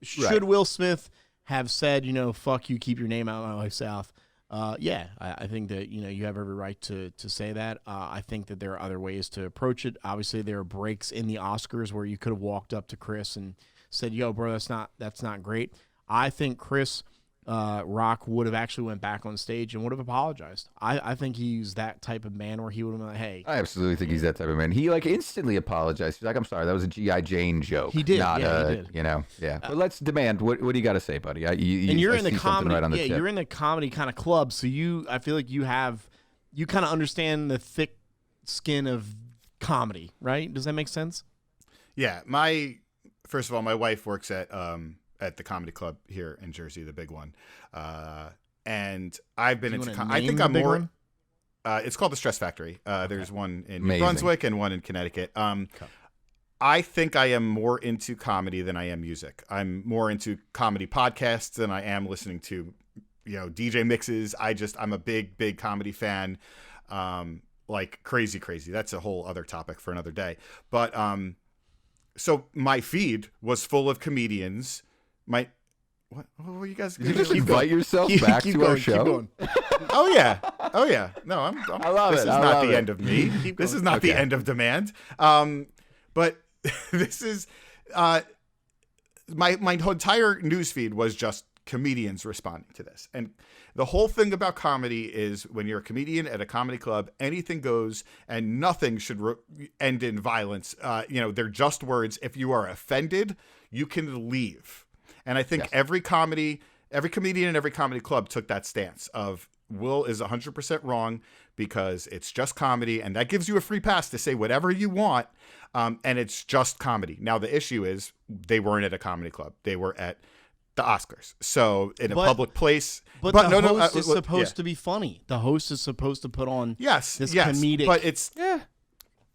Speaker 1: should Will Smith have said, fuck you, keep your name out of my wife's mouth? I think that, you have every right to say that. I think that there are other ways to approach it. Obviously, there are breaks in the Oscars where you could have walked up to Chris and said, yo, bro, that's not great. I think Chris Rock would have actually went back on stage and would have apologized. I think he's that type of man where he would have been like, hey.
Speaker 3: I absolutely think he's that type of man. He instantly apologized. He's like, I'm sorry, that was a G.I. Jane joke.
Speaker 1: He did.
Speaker 3: Not,
Speaker 1: he did.
Speaker 3: Yeah. But let's demand. What do you got to say, buddy?
Speaker 1: And you're in the comedy.
Speaker 3: Right on the tip.
Speaker 1: You're in the comedy kind of club. So I feel like you kind of understand the thick skin of comedy, right? Does that make sense?
Speaker 2: Yeah. First of all, my wife works at the comedy club here in Jersey, the big one. And I've been into, I think I'm more, one? It's called the Stress Factory. There's one in New Brunswick and one in Connecticut. I think I am more into comedy than I am music. I'm more into comedy podcasts than I am listening to, DJ mixes. I'm a big comedy fan. Like crazy. That's a whole other topic for another day. But, so my feed was full of comedians. What were you guys?
Speaker 3: Did you just invite yourself back to our show?
Speaker 2: Oh yeah. No,
Speaker 3: I love it.
Speaker 2: This is not the end of me. This is not the end of demand. But this is my entire newsfeed was just comedians responding to this. And the whole thing about comedy is when you're a comedian at a comedy club, anything goes, and nothing should end in violence. They're just words. If you are offended, you can leave. And I think every comedian in every comedy club took that stance of Will is 100% wrong because it's just comedy, and that gives you a free pass to say whatever you want, and it's just comedy. Now, the issue is they weren't at a comedy club. They were at the Oscars. So in a public place.
Speaker 1: But the host is supposed to be funny. The host is supposed to put on this comedic.
Speaker 2: But it's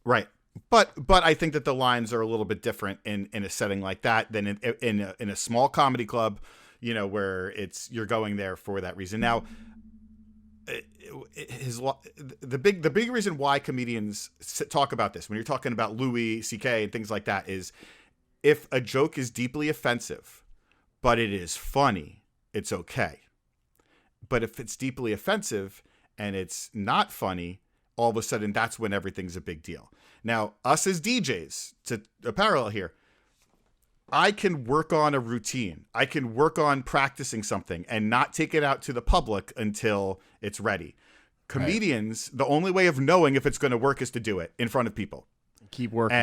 Speaker 2: right. But I think that the lines are a little bit different in a setting like that than in a small comedy club, where you're going there for that reason. Now, the big reason why comedians talk about this when you're talking about Louis C.K. and things like that is if a joke is deeply offensive, but it is funny, it's okay. But if it's deeply offensive and it's not funny, all of a sudden that's when everything's a big deal. Now, us as DJs, to a parallel here, I can work on a routine. I can work on practicing something and not take it out to the public until it's ready. Comedians, The only way of knowing if it's going to work is to do it in front of people.
Speaker 1: Keep working.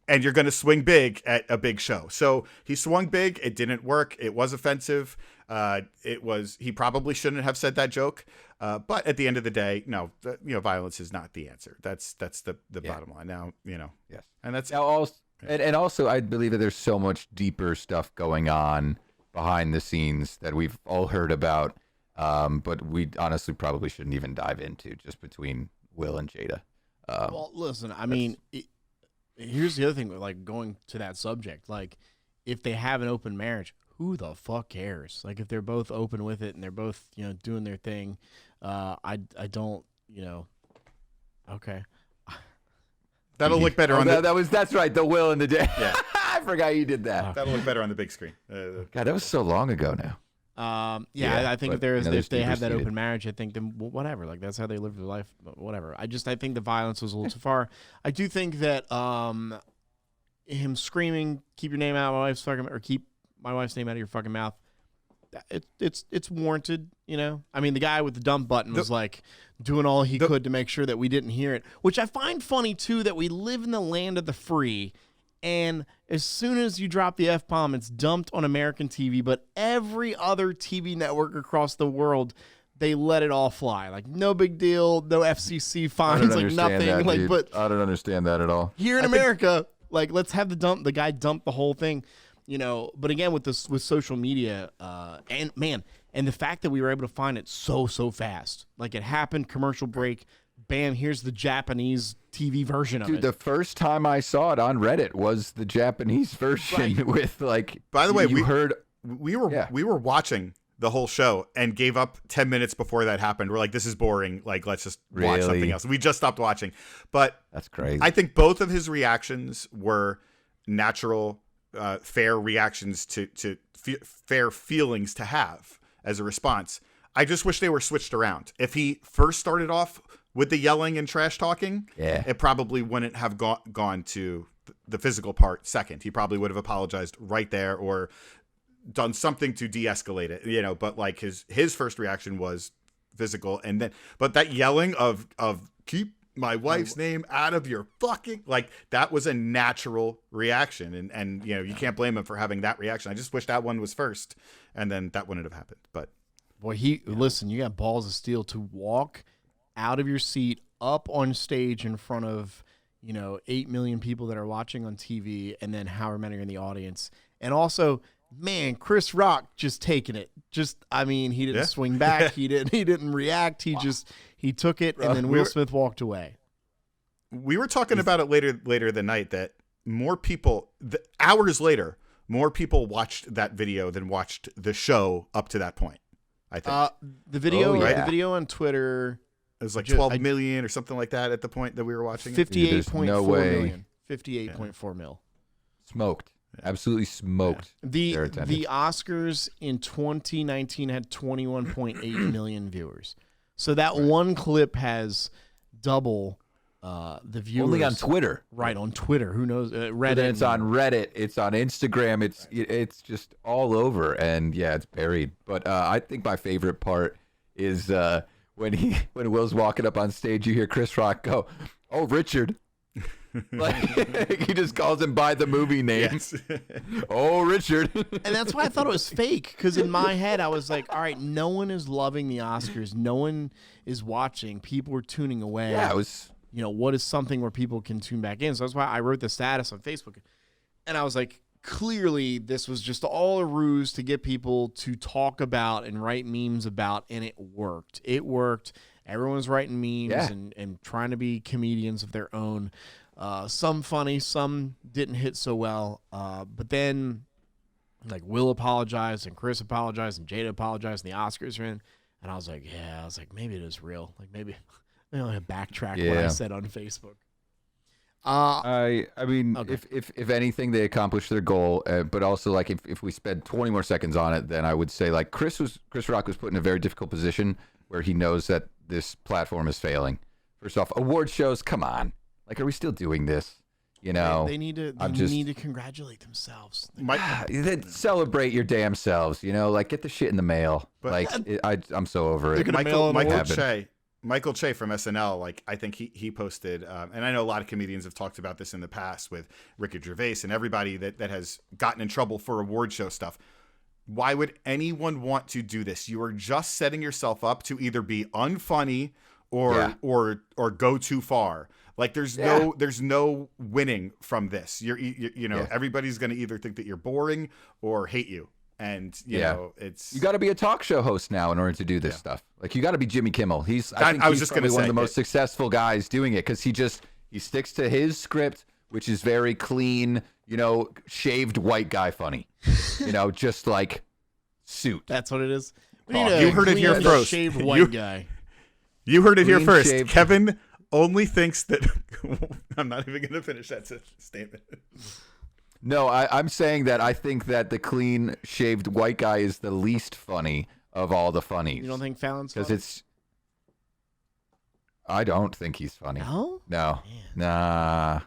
Speaker 2: And you're going to swing big at a big show. So he swung big. It didn't work. It was offensive. He probably shouldn't have said that joke. But at the end of the day, no, violence is not the answer. That's the bottom line. Now,
Speaker 3: Yes.
Speaker 2: And that's
Speaker 3: now also, and also I believe that there's so much deeper stuff going on behind the scenes that we've all heard about. But we honestly probably shouldn't even dive into just between Will and Jada.
Speaker 1: Well, listen, I mean, here's the other thing, like going to that subject, like if they have an open marriage, who the fuck cares? Like if they're both open with it and they're both, doing their thing, I don't, okay.
Speaker 2: That'll look better on
Speaker 3: that's right, the Will and the Jada. Yeah. I forgot you did that.
Speaker 2: That'll look better on the big screen.
Speaker 3: God, that was so long ago now.
Speaker 1: I think if they have that open marriage, I think then whatever, like that's how they live their life, whatever. I think the violence was a little too far. I do think that him screaming, "Keep your name out of my wife's fucking," or "Keep my wife's name out of your fucking mouth," it's warranted. I mean, the guy with the dump button was like doing all he could to make sure that we didn't hear it, which I find funny too. That we live in the land of the free. And as soon as you drop the F-bomb, it's dumped on American TV, but every other TV network across the world, they let it all fly. Like, no big deal, no FCC fines, like nothing.
Speaker 3: That,
Speaker 1: like,
Speaker 3: dude.
Speaker 1: but
Speaker 3: I don't understand that at all.
Speaker 1: Here in America, like, let's have the guy dump the whole thing, But again, with social media, and the fact that we were able to find it so fast, like it happened, commercial break, bam, here's the Japanese TV version of it.
Speaker 3: Dude, the first time I saw it on Reddit was the Japanese version with like.
Speaker 2: By the way, we were watching the whole show and gave up 10 minutes before that happened. We're like, this is boring. Like, let's just watch something else. We just stopped watching. But
Speaker 3: that's crazy.
Speaker 2: I think both of his reactions were natural, fair reactions to fair feelings to have as a response. I just wish they were switched around. If he first started off with the yelling and trash talking, it probably wouldn't have gone to the physical part second. He probably would have apologized right there or done something to de-escalate it, but like his first reaction was physical. But that yelling of keep my wife's name out of your fucking, like that was a natural reaction. And you can't blame him for having that reaction. I just wish that one was first and then that wouldn't have happened. But
Speaker 1: boy, listen, you got balls of steel to walk out of your seat up on stage in front of 8 million people that are watching on TV and then however many are in the audience. And also, man, Chris Rock just taking it. He didn't swing back. He didn't react. He took it and then Will Smith walked away.
Speaker 2: We were talking about it later the night that more people hours later, more people watched that video than watched the show up to that point. I think
Speaker 1: the video the video on Twitter,
Speaker 2: it was like 12 million or something like that at the point that we were watching.
Speaker 1: 58.4 million. 58.4 mil.
Speaker 3: Smoked. Absolutely smoked.
Speaker 1: The Oscars in 2019 had 21.8 million viewers. So that one clip has double the viewers.
Speaker 3: Only on Twitter.
Speaker 1: Right, on Twitter. Who knows? Reddit.
Speaker 3: It's on Reddit. It's on Instagram. It's just all over. And yeah, it's buried. But I think my favorite part is when Will's walking up on stage, you hear Chris Rock go, "Oh, Richard." Like he just calls him by the movie name.
Speaker 2: Yes.
Speaker 3: Oh, Richard.
Speaker 1: And that's why I thought it was fake, because in my head I was like, all right, no one is loving the Oscars, no one is watching, people are tuning away.
Speaker 3: Yeah, it was.
Speaker 1: What is something where people can tune back in? So that's why I wrote the status on Facebook, and I was like, clearly this was just all a ruse to get people to talk about and write memes about, and it worked. Everyone's writing memes and trying to be comedians of their own. Some funny, some didn't hit so well. But then, like, Will apologized, and Chris apologized, and Jada apologized, and the Oscars are in. And I was like, maybe it is real. Like, maybe I'll backtrack what I said on Facebook.
Speaker 3: I mean,
Speaker 1: okay.
Speaker 3: if anything, they accomplished their goal. But also, like, if we spend 20 more seconds on it, then I would say, like, Chris Rock was put in a very difficult position where he knows that this platform is failing. First off, award shows, come on. Like, are we still doing this? You know,
Speaker 1: they need to congratulate themselves.
Speaker 3: Celebrate your damn selves. You know, like, get the shit in the mail.
Speaker 2: But
Speaker 3: I'm so over it.
Speaker 2: Michael Che from SNL, like, I think he posted, and I know a lot of comedians have talked about this in the past with Ricky Gervais and everybody that has gotten in trouble for award show stuff. Why would anyone want to do this? You are just setting yourself up to either be unfunny or go too far. Like, there's no winning from this. Everybody's going to either think that you're boring or hate you. And you know, you
Speaker 3: got to be a talk show host now in order to do this stuff. Like, you got to be Jimmy Kimmel. I think he's probably one of the most successful guys doing it, because he sticks to his script, which is very clean. You know, shaved white guy funny. You know, just like suit.
Speaker 1: That's what it is.
Speaker 2: You heard it here first.
Speaker 1: Shaved white guy.
Speaker 2: You heard it here first.
Speaker 3: Shaved.
Speaker 2: Kevin only thinks that. I'm not even going to finish that statement.
Speaker 3: No, I'm saying that I think that the clean-shaved white guy is the least funny of all the funnies.
Speaker 1: You don't think Fallon's funny?
Speaker 3: Because I don't think he's funny.
Speaker 1: No?
Speaker 3: No. Nah.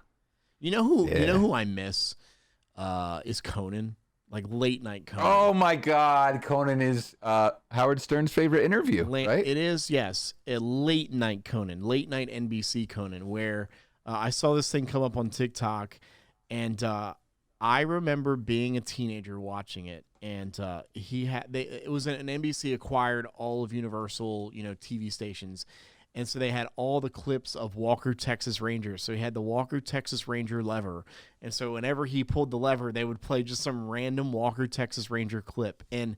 Speaker 1: You know who I miss is Cohen. Like, late night Cohen.
Speaker 3: Oh my God, Cohen is Howard Stern's favorite interview, right?
Speaker 1: It is, yes. A late night Cohen, late night NBC Cohen, where I saw this thing come up on TikTok, and I remember being a teenager watching it, and it was an NBC acquired all of Universal, TV stations, and so they had all the clips of Walker Texas Ranger. So he had the Walker Texas Ranger lever, and so whenever he pulled the lever, they would play just some random Walker Texas Ranger clip. And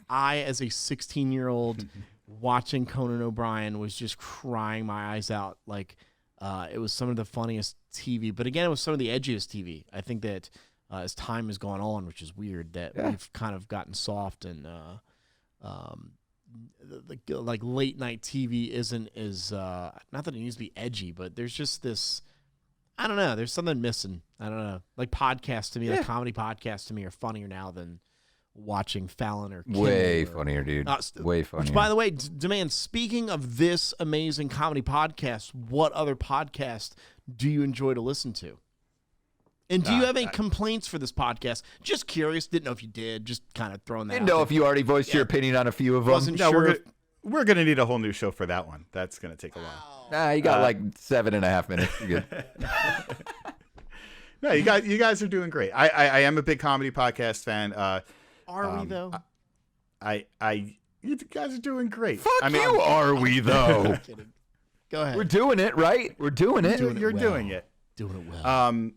Speaker 1: I, as a 16-year-old, watching Conan O'Brien, was just crying my eyes out. Like, it was some of the funniest TV, but again, it was some of the edgiest TV. I think that. As time has gone on, which is weird that we've kind of gotten soft, and like late night TV isn't as not that it needs to be edgy, but there's just this, I don't know, there's something missing. I don't know. Like podcasts to me, like comedy podcasts to me are funnier now than watching Fallon or Kimmel.
Speaker 3: Way funnier, dude. Way funnier.
Speaker 1: Which, by the way, Demand, speaking of this amazing comedy podcast, what other podcast do you enjoy to listen to? And do you have any complaints for this podcast? Just curious. Didn't know if you did. Just kind of throwing that out.
Speaker 3: Didn't know if you already voiced your opinion on a few of them.
Speaker 1: Wasn't sure.
Speaker 2: We're gonna need a whole new show for that one. That's gonna take a while.
Speaker 3: Nah, you got like 7.5 minutes. You're good.
Speaker 2: No, you guys are doing great. I am a big comedy podcast fan.
Speaker 1: Are we though?
Speaker 2: You guys are doing great.
Speaker 3: Are we though?
Speaker 1: Kidding. Go ahead.
Speaker 3: We're doing it, right? We're doing it.
Speaker 2: You're doing it.
Speaker 1: Doing it well.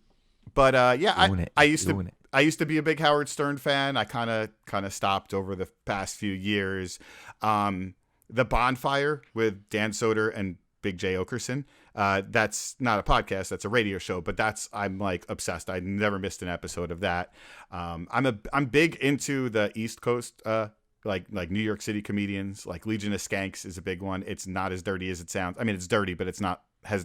Speaker 2: But I used to be a big Howard Stern fan. I kind of stopped over the past few years. The Bonfire with Dan Soder and Big J Okerson. That's not a podcast. That's a radio show. But I'm like obsessed. I never missed an episode of that. I'm big into the East Coast, like New York City comedians. Like Legion of Skanks is a big one. It's not as dirty as it sounds. I mean, it's dirty, but it's not.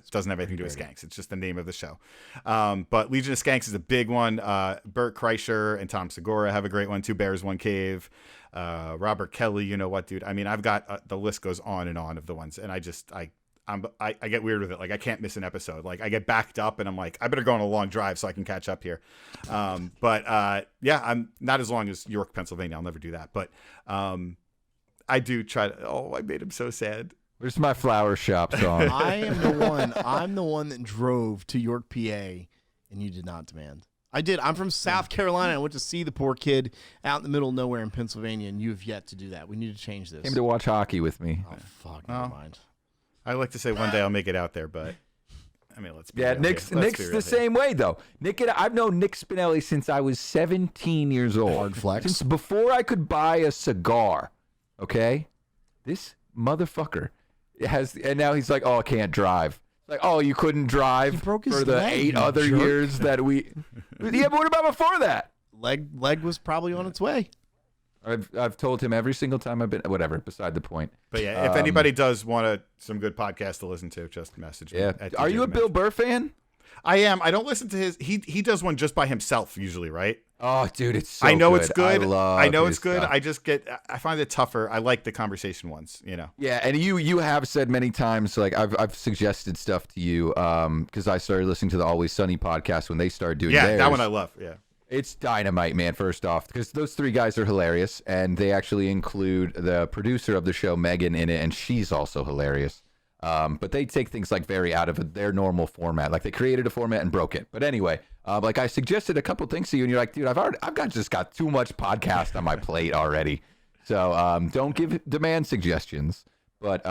Speaker 2: Doesn't have anything to do with Skanks. It's just the name of the show. But Legion of Skanks is a big one. Bert Kreischer and Tom Segura have a great one. Two Bears, One Cave. Robert Kelly, you know what, dude? I mean, I've got the list goes on and on of the ones, and I get weird with it. Like, I can't miss an episode. Like, I get backed up, and I'm like, I better go on a long drive so I can catch up here. I'm not as long as York, Pennsylvania. I'll never do that, but I do try to. Oh, I made him so sad.
Speaker 3: Where's my flower shop song?
Speaker 1: I'm the one that drove to York, PA, and you did not, Demand. I did. I'm from South Carolina. I went to see the poor kid out in the middle of nowhere in Pennsylvania, and you have yet to do that. We need to change this.
Speaker 3: Came to watch hockey with me.
Speaker 1: Oh, fuck, never mind.
Speaker 2: I like to say one day I'll make it out there, but I mean, let's be real.
Speaker 3: Nick's the same way, though. I've known Nick Spinelli since I was 17 years old.
Speaker 1: Hard flex.
Speaker 3: Since before I could buy a cigar, okay? This motherfucker and now he's like, oh, I can't drive. Like, oh, you couldn't drive
Speaker 1: broke his
Speaker 3: for the
Speaker 1: leg,
Speaker 3: 8
Speaker 1: you
Speaker 3: other
Speaker 1: jerk.
Speaker 3: years that we. Yeah, but what about before that?
Speaker 1: Leg was probably on its way.
Speaker 3: I've told him every single time I've been. Whatever. Beside the point.
Speaker 2: But yeah, if anybody does want some good podcast to listen to, just message me.
Speaker 3: Yeah. Are you a Bill Burr fan?
Speaker 2: I am. I don't listen to his. He does one just by himself usually, right?
Speaker 3: Oh, dude, it's so
Speaker 2: I know
Speaker 3: good.
Speaker 2: it's good. I know it's
Speaker 3: his
Speaker 2: good.
Speaker 3: stuff.
Speaker 2: I find it tougher. I like the conversation ones,
Speaker 3: Yeah, and you have said many times, like I've suggested stuff to you, because I started listening to the Always Sunny podcast when they started doing theirs.
Speaker 2: That one I love. Yeah.
Speaker 3: It's dynamite, man, first off, because those 3 guys are hilarious, and they actually include the producer of the show, Megan, in it, and she's also hilarious. But they take things like very out of their normal format. Like they created a format and broke it. But anyway, like I suggested a couple things to you, and you're like, dude, I've just got too much podcast on my plate already. So don't demand suggestions. But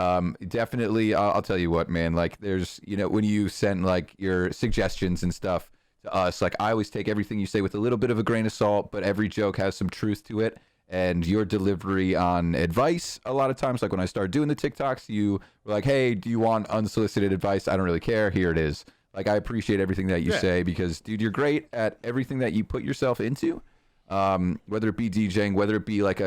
Speaker 3: definitely, I'll tell you what, man. Like there's, when you send like your suggestions and stuff to us, like I always take everything you say with a little bit of a grain of salt, but every joke has some truth to it. And your delivery on advice, a lot of times, like when I started doing the TikToks, you were like, hey, do you want unsolicited advice? I don't really care. Here it is. Like, I appreciate everything that you say because, dude, you're great at everything that you put yourself into, whether it be DJing, whether it be like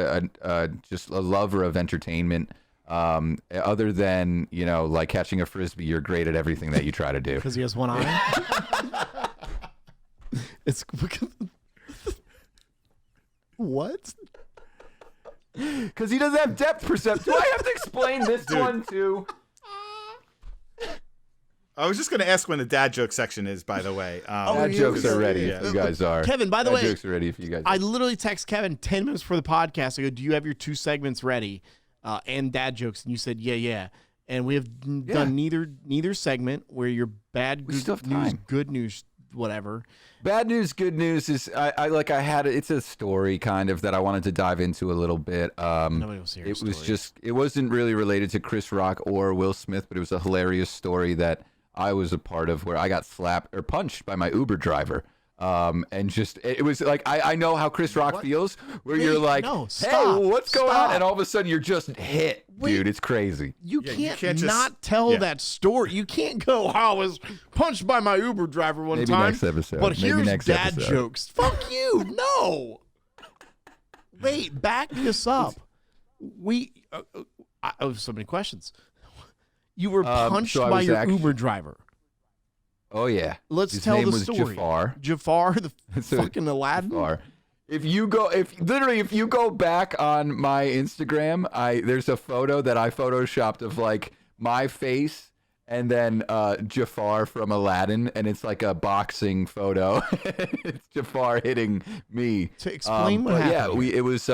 Speaker 3: just a lover of entertainment. Other than, like catching a Frisbee, you're great at everything that you try to do.
Speaker 1: Because he has one eye? It's... What?
Speaker 3: Because he doesn't have depth perception. Do I have to explain this one too?
Speaker 2: I was just going to ask when the dad joke section is, by the way.
Speaker 3: Dad jokes are ready if you guys are.
Speaker 1: Kevin, by the way,
Speaker 3: dad jokes are ready if you guys are.
Speaker 1: I literally text Kevin 10 minutes before the podcast. I go, do you have your 2 segments ready and dad jokes? And you said, yeah. And we have done neither segment where you're bad news, good news, whatever.
Speaker 3: Bad news, good news is it's a story kind of that I wanted to dive into a little bit.
Speaker 1: Nobody will see your story.
Speaker 3: It wasn't really related to Chris Rock or Will Smith, but it was a hilarious story that I was a part of where I got slapped or punched by my Uber driver. And just it was like I know how Chris Rock feels where you're like, hey, what's going on? And all of a sudden you're just hit. Dude, it's crazy.
Speaker 1: You can't not tell that story. You can't go, I was punched by my Uber driver one time.
Speaker 3: Next episode.
Speaker 1: But here's dad jokes. Fuck you. No. Wait, back this up. I have so many questions. You were punched by your Uber driver.
Speaker 3: Oh yeah.
Speaker 1: Let's tell the story.
Speaker 3: His name was Jafar.
Speaker 1: Jafar, the fucking Aladdin.
Speaker 3: Jafar. If you go back on my Instagram, there's a photo that I photoshopped of like my face and then Jafar from Aladdin, and it's like a boxing photo. It's Jafar hitting me.
Speaker 1: To explain what happened.
Speaker 3: Yeah, it was.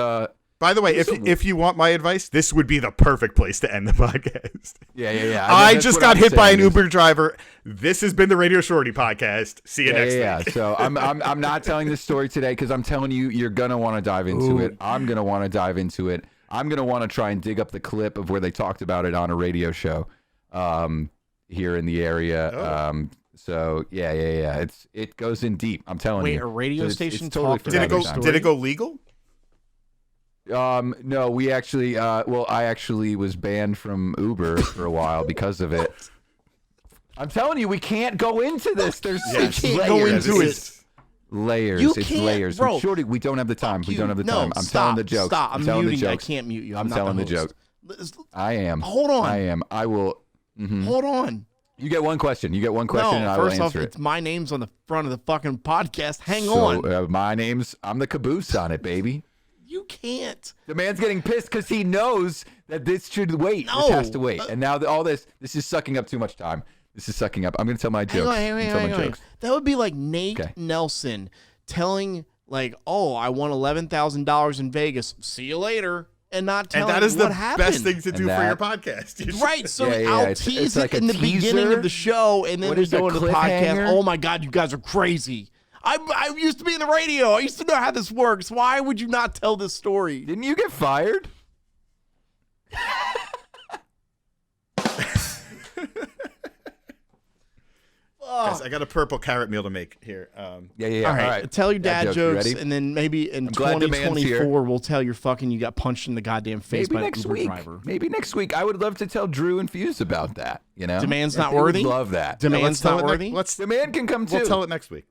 Speaker 2: By the way, if you want my advice, this would be the perfect place to end the podcast.
Speaker 3: Yeah.
Speaker 2: I just got hit by an Uber driver. This has been the Radio Shorty podcast. See you next week.
Speaker 3: Yeah. So I'm not telling this story today because I'm telling you, you're gonna want to dive into it. I'm gonna want to dive into it. I'm gonna want to try and dig up the clip of where they talked about it on a radio show, here in the area. So yeah. It goes in deep. I'm telling you.
Speaker 1: Wait, a radio station
Speaker 2: talked about it. Did it go legal?
Speaker 3: No, we actually, I actually was banned from Uber for a while because of it. I'm telling you, we can't go into this. There's layers. It's layers.
Speaker 1: Bro.
Speaker 3: Shorty, we don't have the time. We don't have the time. I'm telling the jokes.
Speaker 1: Stop.
Speaker 3: I'm telling
Speaker 1: muting
Speaker 3: the
Speaker 1: you.
Speaker 3: jokes.
Speaker 1: I can't mute you.
Speaker 3: I'm telling the joke. I am.
Speaker 1: Hold on.
Speaker 3: I am. I will.
Speaker 1: Hold on.
Speaker 3: You get one question. You get one question, and I will answer it.
Speaker 1: It's my name's on the front of the fucking podcast. Hang on.
Speaker 3: I'm the caboose on it, baby.
Speaker 1: You can't.
Speaker 3: The man's getting pissed because he knows that this should wait.
Speaker 1: No.
Speaker 3: This has to wait. And now all this is sucking up too much time. This is sucking up. I'm going to tell my jokes.
Speaker 1: Hang on. That would be like Nate Nelson telling, like, oh, I won $11,000 in Vegas. See you later. And not telling what happened.
Speaker 2: And that is the best thing to do for your podcast.
Speaker 1: Right. So I'll tease it in the beginning of the show, and then we go into the podcast. Oh, my God, you guys are crazy. I used to be in the radio. I used to know how this works. Why would you not tell this story?
Speaker 3: Didn't you get fired?
Speaker 2: Guys, I got a purple carrot meal to make here.
Speaker 3: Yeah.
Speaker 1: All right. Tell your dad jokes,
Speaker 3: ready?
Speaker 1: and then maybe in
Speaker 3: glad Demand's here.
Speaker 1: 2024 we'll tell your fucking you got punched in the goddamn face
Speaker 3: Maybe
Speaker 1: by an
Speaker 3: next
Speaker 1: Uber
Speaker 3: week.
Speaker 1: driver.
Speaker 3: Maybe next week. I would love to tell Drew and Fuse about that. You know,
Speaker 1: Demand's
Speaker 3: They
Speaker 1: not
Speaker 3: would
Speaker 1: worthy?
Speaker 3: Love that.
Speaker 1: Demand's
Speaker 2: tell
Speaker 1: not
Speaker 2: it
Speaker 1: worthy.
Speaker 3: Demand can come too.
Speaker 2: We'll tell it next week.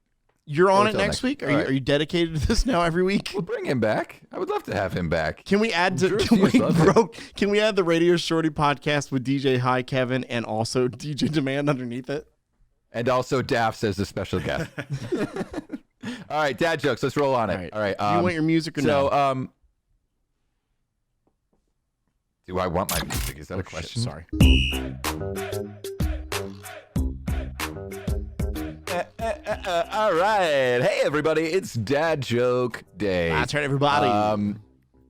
Speaker 1: You're on
Speaker 3: We'll
Speaker 1: it
Speaker 3: tell
Speaker 1: next
Speaker 3: next
Speaker 1: week.
Speaker 3: week.
Speaker 1: Are
Speaker 3: All
Speaker 1: you,
Speaker 3: right.
Speaker 1: are you dedicated to this now every week?
Speaker 3: We'll bring him back. I would love to have him back.
Speaker 1: Can we add to
Speaker 3: Drew
Speaker 1: can we,
Speaker 3: Fuse loves it.
Speaker 1: bro, can we add the Radio Shorty podcast with DJ HiKevin and also DJ Demand underneath it?
Speaker 3: And also Daffs as a special guest. All right, dad jokes. Let's roll on it. All right.
Speaker 1: Do you want your music or
Speaker 3: so,
Speaker 1: no?
Speaker 3: Do I want my music? Is that a question?
Speaker 1: Shit, sorry.
Speaker 3: All right. Hey, everybody. It's dad joke day.
Speaker 1: That's right, everybody.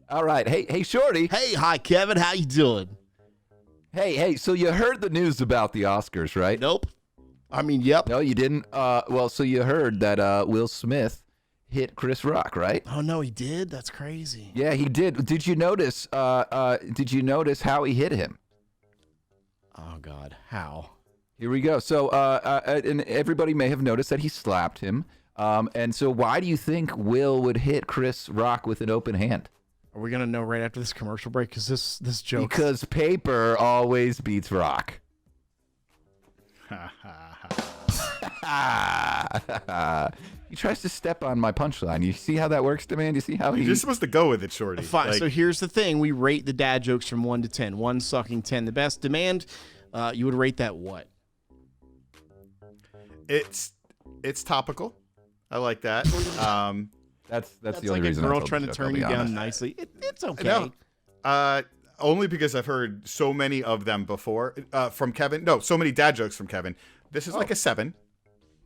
Speaker 3: All right. Hey, Shorty.
Speaker 1: Hey, hi, Kevin. How you doing?
Speaker 3: Hey. So you heard the news about the Oscars, right?
Speaker 1: Nope. I mean, yep.
Speaker 3: No, you didn't. Well, so you heard that Will Smith hit Chris Rock, right?
Speaker 1: Oh no, he did. That's crazy.
Speaker 3: Yeah, he did. Did you notice? Did you notice how he hit him?
Speaker 1: Oh God, how?
Speaker 3: Here we go. So, and everybody may have noticed that he slapped him. And so, why do you think Will would hit Chris Rock with an open hand?
Speaker 1: Are we gonna know right after this commercial break? Because this joke.
Speaker 3: Because paper always beats rock. He tries to step on my punchline. You see how that works, Demand? You see how
Speaker 2: You're just supposed to go with it, Shorty.
Speaker 1: Fine.
Speaker 2: Like,
Speaker 1: So here's the thing: we rate the dad jokes from 1 to 10. 1 sucking, 10 the best. Demand. You would rate that what?
Speaker 2: it's topical. I like that.
Speaker 3: That's
Speaker 1: That's
Speaker 3: the only
Speaker 1: like
Speaker 3: reason
Speaker 1: a
Speaker 3: I
Speaker 1: girl
Speaker 3: told
Speaker 1: trying
Speaker 3: the
Speaker 1: to
Speaker 3: joke, I'll
Speaker 1: turn
Speaker 3: be
Speaker 1: you down
Speaker 3: honest.
Speaker 1: nicely. It's okay.
Speaker 2: No, only because I've heard so many of them before from Kevin. No, so many dad jokes from Kevin. This is like a 7.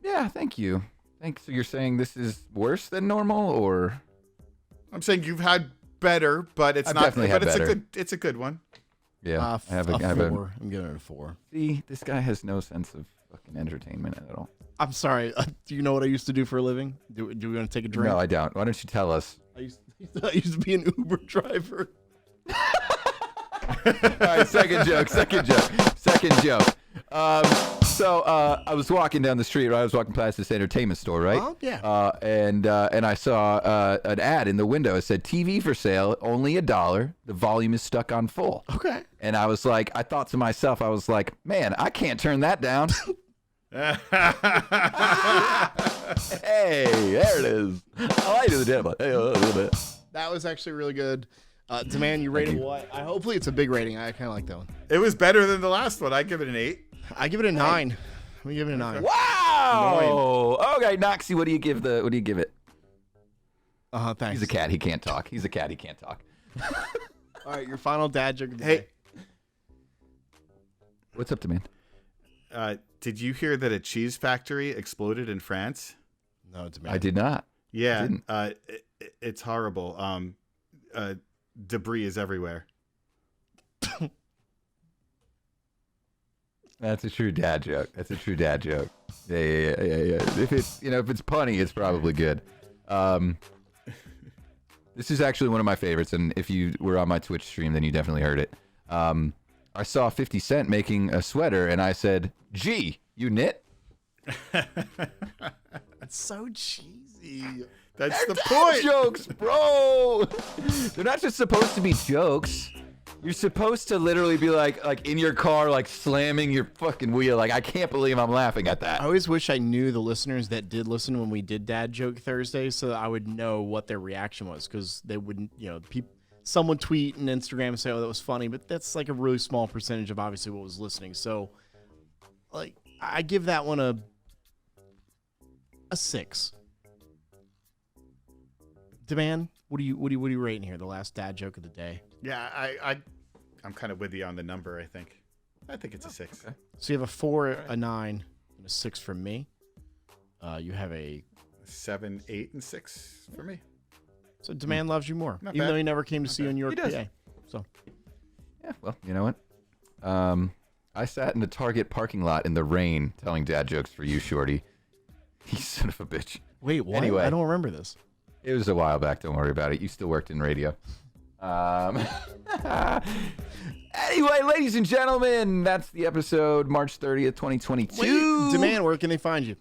Speaker 3: Yeah, thank you. Thanks. So you're saying this is worse than normal, or?
Speaker 2: I'm saying you've had better, but it's
Speaker 3: I've
Speaker 2: not.
Speaker 3: definitely
Speaker 2: But
Speaker 3: had better.
Speaker 2: it's a good one.
Speaker 3: Yeah, I have
Speaker 1: a
Speaker 3: a
Speaker 1: 4. I'm giving it a 4.
Speaker 3: See, this guy has no sense of fucking entertainment at all.
Speaker 1: I'm sorry. Do you know what I used to do for a living? Do we want to take a drink?
Speaker 3: No, I don't. Why don't you tell us?
Speaker 1: I used to be an Uber driver.
Speaker 3: All right, second joke. So I was walking down the street, right? I was walking past this entertainment store, right?
Speaker 1: Oh, yeah.
Speaker 3: And I saw an ad in the window. It said, TV for sale, only $1. The volume is stuck on full.
Speaker 1: Okay.
Speaker 3: And I was like, I thought to myself, I was like, man, I can't turn that down. Hey, there it is. I like the demo. Hey, a little bit.
Speaker 1: That was actually really good. Demand, you rated what? Hopefully it's a big rating. I kind of like that one.
Speaker 2: It was better than the last one. I give it an 8.
Speaker 1: I give it a 9. We give it a 9.
Speaker 3: Wow. Okay, Noxie, what do you give it?
Speaker 1: Thanks.
Speaker 3: He's a cat. He can't talk.
Speaker 1: All right, your final dad joke of the
Speaker 2: Hey.
Speaker 1: day.
Speaker 3: What's up, Demand?
Speaker 2: Did you hear that a cheese factory exploded in France?
Speaker 1: No, Demand.
Speaker 3: I did not.
Speaker 2: Yeah.
Speaker 3: didn't.
Speaker 2: It's horrible. Debris is everywhere.
Speaker 3: That's a true dad joke. Yeah. If it's punny, it's probably good. This is actually one of my favorites, and if you were on my Twitch stream, then you definitely heard it. I saw 50 Cent making a sweater, and I said, "Gee, you knit?"
Speaker 1: That's so cheesy.
Speaker 2: That's the
Speaker 3: Dad
Speaker 2: point.
Speaker 3: jokes, bro. They're not just supposed to be jokes. You're supposed to literally be like in your car, like slamming your fucking wheel. Like, I can't believe I'm laughing at that.
Speaker 1: I always wish I knew the listeners that did listen when we did Dad Joke Thursday, so that I would know what their reaction was, because they wouldn't, someone tweet and Instagram and say, "Oh, that was funny," but that's like a really small percentage of obviously what was listening. So, like, I give that one a 6. Demand, what are you rating here? The last dad joke of the day.
Speaker 2: Yeah, I'm kind of with you on the number. I think it's a 6.
Speaker 3: Okay.
Speaker 1: So you have a 4, a 9, and a 6 from me. You have a
Speaker 2: 7, 8, and 6 for me.
Speaker 1: So Demand loves you more,
Speaker 2: Not
Speaker 1: even
Speaker 2: bad.
Speaker 1: though he never came to see you in York,
Speaker 3: He does.
Speaker 1: PA. So
Speaker 3: Yeah, well, you know what? I sat in the Target parking lot in the rain telling dad jokes for you, Shorty. You son of a bitch.
Speaker 1: wait, what?
Speaker 3: Anyway.
Speaker 1: I don't remember this.
Speaker 3: It was a while back. Don't worry about it. You still worked in radio. Anyway, ladies and gentlemen, that's the episode, March 30th, 2022.
Speaker 1: Demand, where can they find you?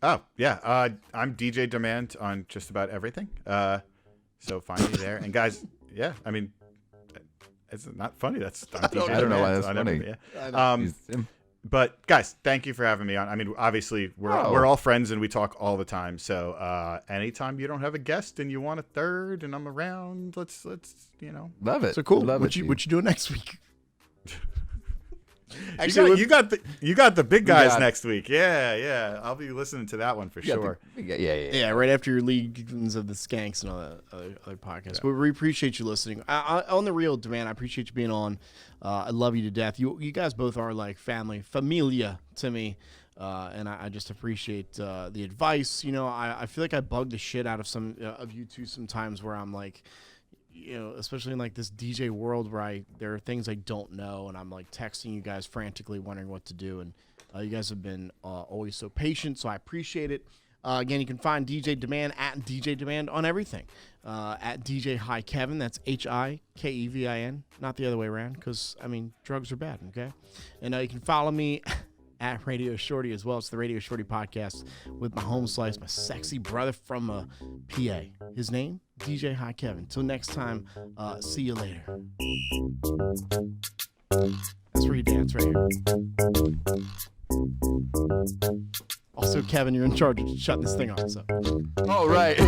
Speaker 2: Oh, yeah. I'm DJ Demand on just about everything. So find me there. And guys, yeah, I mean, it's not funny. I'm DJ
Speaker 3: I don't know why
Speaker 2: Demand
Speaker 3: that's
Speaker 2: on
Speaker 3: funny.
Speaker 2: everything, yeah. But guys, thank you for having me on. I mean, obviously we're all friends and we talk all the time. So anytime you don't have a guest and you want a third and I'm around, let's
Speaker 3: Love it.
Speaker 1: So cool.
Speaker 3: Love
Speaker 1: What you doing next week?
Speaker 2: Actually, you got the big guys next week. Yeah. I'll be listening to that one for sure.
Speaker 3: Yeah.
Speaker 1: Right after your Legions of the Skanks and all that other podcasts. But we appreciate you listening. On the real, Demand, I appreciate you being on. I love you to death. You guys both are like familia to me. And I just appreciate the advice. You know, I feel like I bug the shit out of some of you two sometimes where I'm like, you know, especially in like this DJ world where there are things I don't know and I'm like texting you guys frantically wondering what to do. And you guys have been always so patient. So I appreciate it. Again, you can find DJ Demand at DJ Demand on everything. At DJ HiKevin, that's HiKevin, not the other way around because, I mean, drugs are bad, okay? And you can follow me at Radio Shorty as well. It's the Radio Shorty podcast with my home slice, my sexy brother from PA. His name, DJ HiKevin. Till next time, see you later. That's where you dance right here. Also, Kevin, you're in charge of shutting this thing off. So.
Speaker 3: Oh, right.